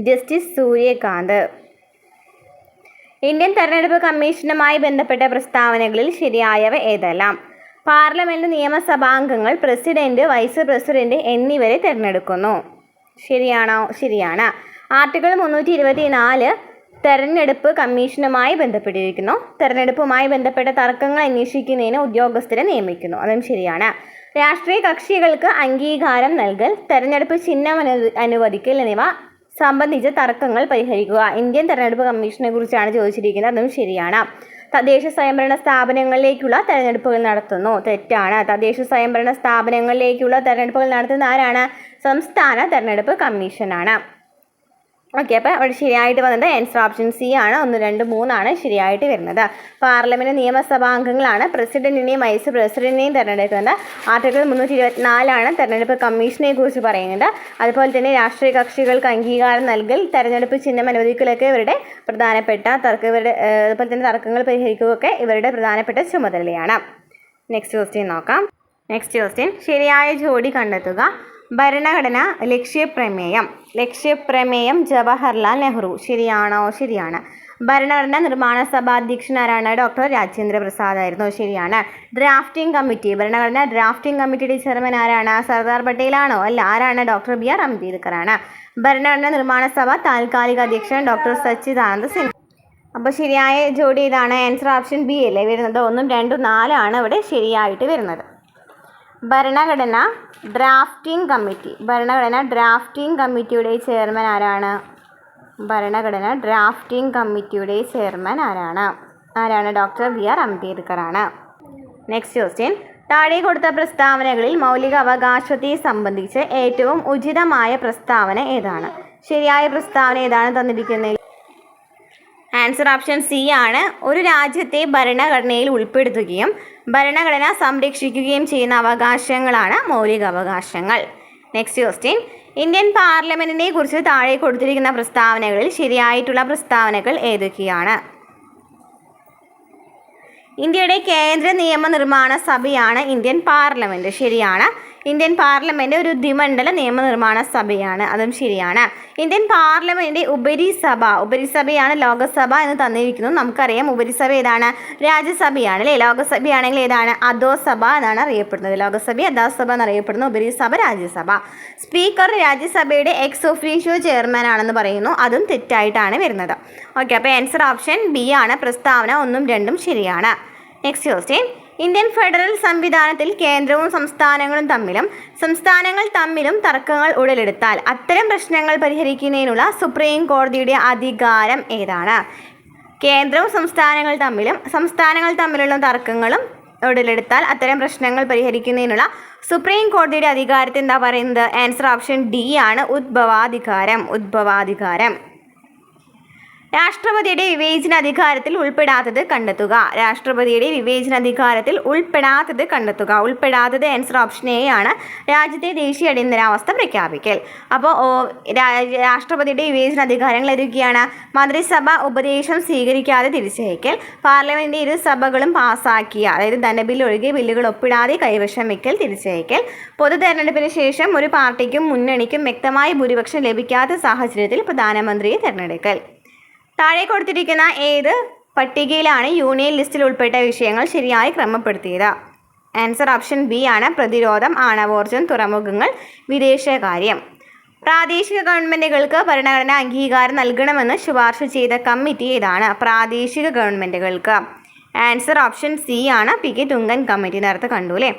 ജസ്റ്റിസ് സൂര്യകാന്ത്. ഇന്ത്യൻ തെരഞ്ഞെടുപ്പ് കമ്മീഷനുമായി ബന്ധപ്പെട്ട പ്രസ്താവനകളിൽ ശരിയായവ ഏതെല്ലാം? പാർലമെന്റ് നിയമസഭാംഗങ്ങൾ പ്രസിഡന്റ്, വൈസ് പ്രസിഡന്റ് എന്നിവരെ തിരഞ്ഞെടുക്കുന്നു. ശരിയാണോ? ശരിയാണ്. ആർട്ടിക്കിൾ 324 തെരഞ്ഞെടുപ്പ് കമ്മീഷനുമായി ബന്ധപ്പെട്ടിരിക്കുന്നു. തെരഞ്ഞെടുപ്പുമായി ബന്ധപ്പെട്ട തർക്കങ്ങൾ അന്വേഷിക്കുന്നതിന് ഉദ്യോഗസ്ഥരെ നിയമിക്കുന്നു. അതും ശരിയാണ്. രാഷ്ട്രീയ കക്ഷികൾക്ക് അംഗീകാരം നൽകൽ, തെരഞ്ഞെടുപ്പ് ചിഹ്നം അനുവദിക്കൽ എന്നിവ സംബന്ധിച്ച തർക്കങ്ങൾ പരിഹരിക്കുക. ഇന്ത്യൻ തെരഞ്ഞെടുപ്പ് കമ്മീഷനെ കുറിച്ചാണ് ചോദിച്ചിരിക്കുന്നത്. അതും ശരിയാണ്. തദ്ദേശ സ്വയംഭരണ സ്ഥാപനങ്ങളിലേക്കുള്ള തെരഞ്ഞെടുപ്പുകൾ നടത്തുന്നു. തെറ്റാണ്. തദ്ദേശ സ്വയംഭരണ സ്ഥാപനങ്ങളിലേക്കുള്ള തെരഞ്ഞെടുപ്പുകൾ നടത്തുന്ന ആരാണ്? സംസ്ഥാന തെരഞ്ഞെടുപ്പ് കമ്മീഷനാണ്. ഓക്കെ, അപ്പോൾ അവിടെ ശരിയായിട്ട് വന്നത് ആൻസർ ഓപ്ഷൻ സി ആണ്. 1, 2, 3 ശരിയായിട്ട് വരുന്നത്. പാർലമെന്റ് നിയമസഭാംഗങ്ങളാണ് പ്രസിഡന്റിനെയും വൈസ് പ്രസിഡന്റിനെയും തിരഞ്ഞെടുക്കുന്നത്. ആർട്ടിക്കിൾ 324 തെരഞ്ഞെടുപ്പ് കമ്മീഷനെ കുറിച്ച് പറയുന്നത്. അതുപോലെ തന്നെ രാഷ്ട്രീയ കക്ഷികൾക്ക് അംഗീകാരം നൽകൽ, തെരഞ്ഞെടുപ്പ് ചിഹ്നം അനുവദിക്കലൊക്കെ ഇവരുടെ പ്രധാനപ്പെട്ട അതുപോലെ തന്നെ തർക്കങ്ങൾ പരിഹരിക്കുകയൊക്കെ ഇവരുടെ പ്രധാനപ്പെട്ട ചുമതലയാണ്. നെക്സ്റ്റ് ക്വസ്റ്റ്യൻ നോക്കാം. നെക്സ്റ്റ് ക്വസ്റ്റ്യൻ, ശരിയായ ജോഡി കണ്ടെത്തുക. ഭരണഘടന ലക്ഷ്യപ്രമേയം ജവഹർലാൽ നെഹ്റു. ശരിയാണോ? ശരിയാണ്. ഭരണഘടനാ നിർമ്മാണ സഭ അധ്യക്ഷൻ ആരാണ്? ഡോക്ടർ രാജേന്ദ്ര പ്രസാദ് ആയിരുന്നു. ശരിയാണ്. ഡ്രാഫ്റ്റിംഗ് കമ്മിറ്റി, ഭരണഘടനാ ഡ്രാഫ്റ്റിംഗ് കമ്മിറ്റിയുടെ ചെയർമാൻ ആരാണ്? സർദാർ പട്ടേലാണോ? അല്ല. ആരാണ്? ഡോക്ടർ ബി ആർ അംബേദ്കർ ആണ്. ഭരണഘടനാ നിർമ്മാണ സഭ താൽക്കാലിക അധ്യക്ഷൻ ഡോക്ടർ സച്ചിദാനന്ദ സിൻഹ. അപ്പോൾ ശരിയായ ജോഡി ഇതാണ്. ആൻസർ ഓപ്ഷൻ ബി അല്ലേ വരുന്നത്. 1, 2, 4 ഇവിടെ ശരിയായിട്ട് വരുന്നത്. ഭരണഘടന ഡ്രാഫ്റ്റിംഗ് കമ്മിറ്റിയുടെ ചെയർമാൻ ആരാണ്? ആരാണ്? ഡോക്ടർ ബി ആർ അംബേദ്കർ ആണ്. നെക്സ്റ്റ് ക്വസ്റ്റ്യൻ, താഴെ കൊടുത്ത പ്രസ്താവനകളിൽ മൗലിക അവകാശത്തെ സംബന്ധിച്ച് ഏറ്റവും ഉചിതമായ പ്രസ്താവന ഏതാണ്? ശരിയായ പ്രസ്താവന ഏതാണ് തന്നിരിക്കുന്നത്? ആൻസർ ഓപ്ഷൻ സി ആണ്. ഒരു രാജ്യത്തെ ഭരണഘടനയിൽ ഉൾപ്പെടുത്തുകയും ഭരണഘടന സംരക്ഷിക്കുകയും ചെയ്യുന്ന അവകാശങ്ങളാണ് മൗലിക അവകാശങ്ങൾ. നെക്സ്റ്റ് ക്വസ്റ്റ്യൻ, ഇന്ത്യൻ പാർലമെന്റിനെ കുറിച്ച് താഴെ കൊടുത്തിരിക്കുന്ന പ്രസ്താവനകളിൽ ശരിയായിട്ടുള്ള പ്രസ്താവനകൾ ഏതൊക്കെയാണ്? ഇന്ത്യയുടെ കേന്ദ്ര നിയമനിർമ്മാണ സഭയാണ് ഇന്ത്യൻ പാർലമെന്റ്. ശരിയാണ്. ഇന്ത്യൻ പാർലമെന്റ് ഒരു ദ്വിമണ്ഡല നിയമനിർമ്മാണ സഭയാണ്. അതും ശരിയാണ്. ഇന്ത്യൻ പാർലമെന്റ് ഉപരിസഭയാണ് ലോകസഭ എന്ന് തന്നിരിക്കുന്നു. നമുക്കറിയാം ഉപരിസഭ ഏതാണ്? രാജ്യസഭയാണ് അല്ലേ. ലോകസഭയാണെങ്കിൽ ഏതാണ്? അധോസഭ എന്നാണ് അറിയപ്പെടുന്നത്. ലോകസഭ അധോസഭ എന്നറിയപ്പെടുന്നു. ഉപരിസഭ രാജ്യസഭ. സ്പീക്കർ രാജ്യസഭയുടെ എക്സ് ഒഫീഷ്യോ ചെയർമാൻ ആണെന്ന് പറയുന്നു. അതും തെറ്റായിട്ടാണ് വരുന്നത്. ഓക്കെ, അപ്പോൾ ആൻസർ ഓപ്ഷൻ ബി ആണ്. പ്രസ്താവന 1, 2 ശരിയാണ്. നെക്സ്റ്റ് ക്വസ്റ്റ്യൻ, ഇന്ത്യൻ ഫെഡറൽ സംവിധാനത്തിൽ കേന്ദ്രവും സംസ്ഥാനങ്ങൾ തമ്മിലും തർക്കങ്ങൾ ഉടലെടുത്താൽ അത്തരം പ്രശ്നങ്ങൾ പരിഹരിക്കുന്നതിനുള്ള സുപ്രീം കോടതിയുടെ അധികാരം ഏതാണ്? കേന്ദ്രവും സംസ്ഥാനങ്ങൾ തമ്മിലുള്ള തർക്കങ്ങളും ഉടലെടുത്താൽ അത്തരം പ്രശ്നങ്ങൾ പരിഹരിക്കുന്നതിനുള്ള സുപ്രീം കോടതിയുടെ അധികാരത്തെ എന്താ പറയുന്നത്? ആൻസർ ഓപ്ഷൻ ഡി ആണ്. ഉദ്ഭവാധികാരം. രാഷ്ട്രപതിയുടെ വിവേചനാധികാരത്തിൽ ഉൾപ്പെടാത്തത് കണ്ടെത്തുക. ഉൾപ്പെടാത്തത് ആൻസർ ഓപ്ഷൻ എ ആണ്. രാജ്യത്തെ ദേശീയ അടിയന്തരാവസ്ഥ പ്രഖ്യാപിക്കൽ. അപ്പോൾ രാഷ്ട്രപതിയുടെ വിവേചനാധികാരങ്ങൾ ഏതൊക്കെയാണ്? മന്ത്രിസഭ ഉപദേശം സ്വീകരിക്കാതെ തിരിച്ചയക്കൽ, പാർലമെന്റിന്റെ ഇരു സഭകളും പാസാക്കിയ അതായത് ധനബിൽ ഒഴികെ ബില്ലുകൾ ഒപ്പിടാതെ കൈവശം വയ്ക്കൽ, തിരിച്ചയക്കൽ, പൊതു തെരഞ്ഞെടുപ്പിന് ശേഷം ഒരു പാർട്ടിക്കും മുന്നണിക്കും വ്യക്തമായ ഭൂരിപക്ഷം ലഭിക്കാത്ത സാഹചര്യത്തിൽ പ്രധാനമന്ത്രിയെ തെരഞ്ഞെടുക്കൽ. താഴെ കൊടുത്തിരിക്കുന്ന ഏത് പട്ടികയിലാണ് യൂണിയൻ ലിസ്റ്റിൽ ഉൾപ്പെട്ട വിഷയങ്ങൾ ശരിയായി ക്രമപ്പെടുത്തിയത്? ആൻസർ ഓപ്ഷൻ ബി ആണ്. പ്രതിരോധം, ആണവോർജ്ജം, തുറമുഖങ്ങൾ, വിദേശകാര്യം. പ്രാദേശിക ഗവൺമെൻറ്റുകൾക്ക് ഭരണഘടനാ അംഗീകാരം നൽകണമെന്ന് ശുപാർശ ചെയ്ത കമ്മിറ്റി ഏതാണ്? പ്രാദേശിക ഗവൺമെൻറ്റുകൾക്ക്. ആൻസർ ഓപ്ഷൻ സി ആണ്. P K Thungon committee. നേരത്തെ കണ്ടു അല്ലേ.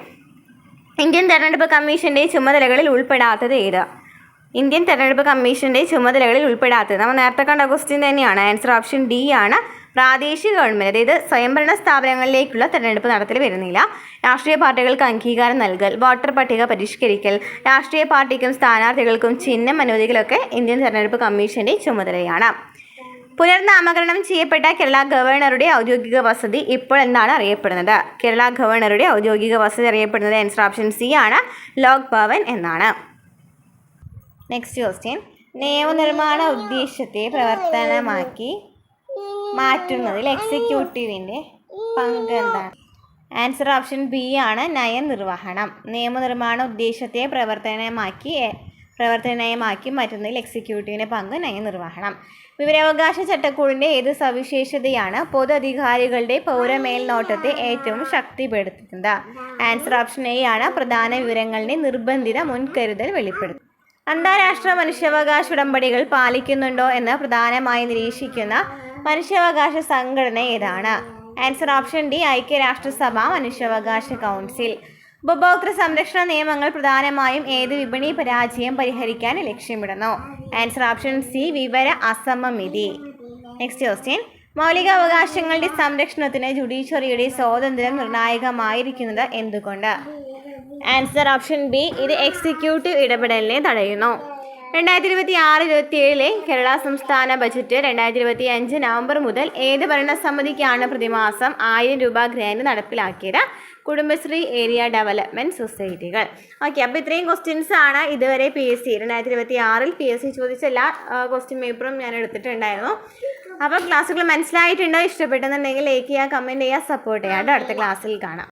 ഇന്ത്യൻ തെരഞ്ഞെടുപ്പ് കമ്മീഷൻ്റെ ചുമതലകളിൽ ഉൾപ്പെടാത്തത് ഏത്? ഇന്ത്യൻ തെരഞ്ഞെടുപ്പ് കമ്മീഷൻ്റെ ചുമതലകളിൽ ഉൾപ്പെടാത്തത് നമ്മൾ നേരത്തെ കണ്ട ക്വസ്റ്റ്യൻ തന്നെയാണ്. ആൻസർ ഓപ്ഷൻ ഡി ആണ്. പ്രാദേശിക ഗവൺമെൻറ് അതായത് സ്വയംഭരണ സ്ഥാപനങ്ങളിലേക്കുള്ള തെരഞ്ഞെടുപ്പ് നടത്തൽ വരുന്നില്ല. രാഷ്ട്രീയ പാർട്ടികൾക്ക് അംഗീകാരം നൽകൽ, വോട്ടർ പട്ടിക പരിഷ്കരിക്കൽ, രാഷ്ട്രീയ പാർട്ടിക്കും സ്ഥാനാർത്ഥികൾക്കും ചിഹ്നം അനുവദിക്കലൊക്കെ ഇന്ത്യൻ തെരഞ്ഞെടുപ്പ് കമ്മീഷൻ്റെ ചുമതലയാണ്. പുനർനാമകരണം ചെയ്യപ്പെട്ട കേരള ഗവർണറുടെ ഔദ്യോഗിക വസതി ഇപ്പോൾ എന്താണ് അറിയപ്പെടുന്നത്? കേരള ഗവർണറുടെ ഔദ്യോഗിക വസതി അറിയപ്പെടുന്നത് ആൻസർ ഓപ്ഷൻ സി ആണ്. ലോക് ഭവൻ എന്നാണ്. നെക്സ്റ്റ് ക്വസ്റ്റ്യൻ, നിയമനിർമ്മാണ ഉദ്ദേശത്തെ പ്രവർത്തനമാക്കി മാറ്റുന്നതിൽ എക്സിക്യൂട്ടീവിൻ്റെ പങ്ക് എന്താണ്? ആൻസർ ഓപ്ഷൻ ബി ആണ്. നയനിർവഹണം. നിയമനിർമ്മാണ ഉദ്ദേശത്തെ പ്രവർത്തനമാക്കി മാറ്റുന്നതിൽ എക്സിക്യൂട്ടീവിൻ്റെ പങ്ക് നയനിർവഹണം. വിവരാവകാശ ചട്ടക്കൂടിൻ്റെ ഏത് സവിശേഷതയാണ് പൊതു അധികാരികളുടെ പൗരമേൽനോട്ടത്തെ ഏറ്റവും ശക്തിപ്പെടുത്തുന്നത്? ആൻസർ ഓപ്ഷൻ എ ആണ്. പ്രധാന വിവരങ്ങളുടെ നിർബന്ധിത മുൻകരുതൽ വെളിപ്പെടുത്തും. അന്താരാഷ്ട്ര മനുഷ്യാവകാശ ഉടമ്പടികൾ പാലിക്കുന്നുണ്ടോ എന്ന് പ്രധാനമായി നിരീക്ഷിക്കുന്ന മനുഷ്യാവകാശ സംഘടന ഏതാണ്? Answer option D. ഐക്യരാഷ്ട്രസഭ മനുഷ്യാവകാശ കൗൺസിൽ. ഉപഭോക്തൃ സംരക്ഷണ നിയമങ്ങൾ പ്രധാനമായും ഏത് വിപണി പരാജയം പരിഹരിക്കാൻ ലക്ഷ്യമിടുന്നു? Answer option C. വിവര അസമമിതി. നെക്സ്റ്റ് ക്വസ്റ്റ്യൻ, മൗലികാവകാശങ്ങളുടെ സംരക്ഷണത്തിന് ജുഡീഷ്യറിയുടെ സ്വാതന്ത്ര്യം നിർണായകമായിരിക്കുന്നത് എന്തുകൊണ്ട്? ആൻസർ ഓപ്ഷൻ ബി, ഇത് എക്സിക്യൂട്ടീവ് ഇടപെടലിനെ തടയുന്നു. 2026-27 കേരള സംസ്ഥാന ബജറ്റ് 2025 നവംബർ മുതൽ ഏത് ഭരണസമിതിക്കാണ് പ്രതിമാസം 1000 രൂപ ഗ്രാന്റ് നടപ്പിലാക്കിയത്? കുടുംബശ്രീ ഏരിയ ഡെവലപ്മെൻറ്റ് സൊസൈറ്റികൾ. ഓക്കെ, അപ്പോൾ ഇത്രയും ക്വസ്റ്റ്യൻസ് ആണ് ഇതുവരെ PSC 2026 PSC ചോദിച്ച എല്ലാ ക്വസ്റ്റ്യൻ പേപ്പറും ഞാൻ എടുത്തിട്ടുണ്ടായിരുന്നു. അപ്പോൾ ക്ലാസ്സുകൾ മനസ്സിലായിട്ടുണ്ടോ? ഇഷ്ടപ്പെട്ടെന്നുണ്ടെങ്കിൽ ലൈക്ക് ചെയ്യുക, കമൻറ്റ് ചെയ്യുക, സപ്പോർട്ട് ചെയ്യുക. അടുത്ത ക്ലാസ്സിൽ കാണാം.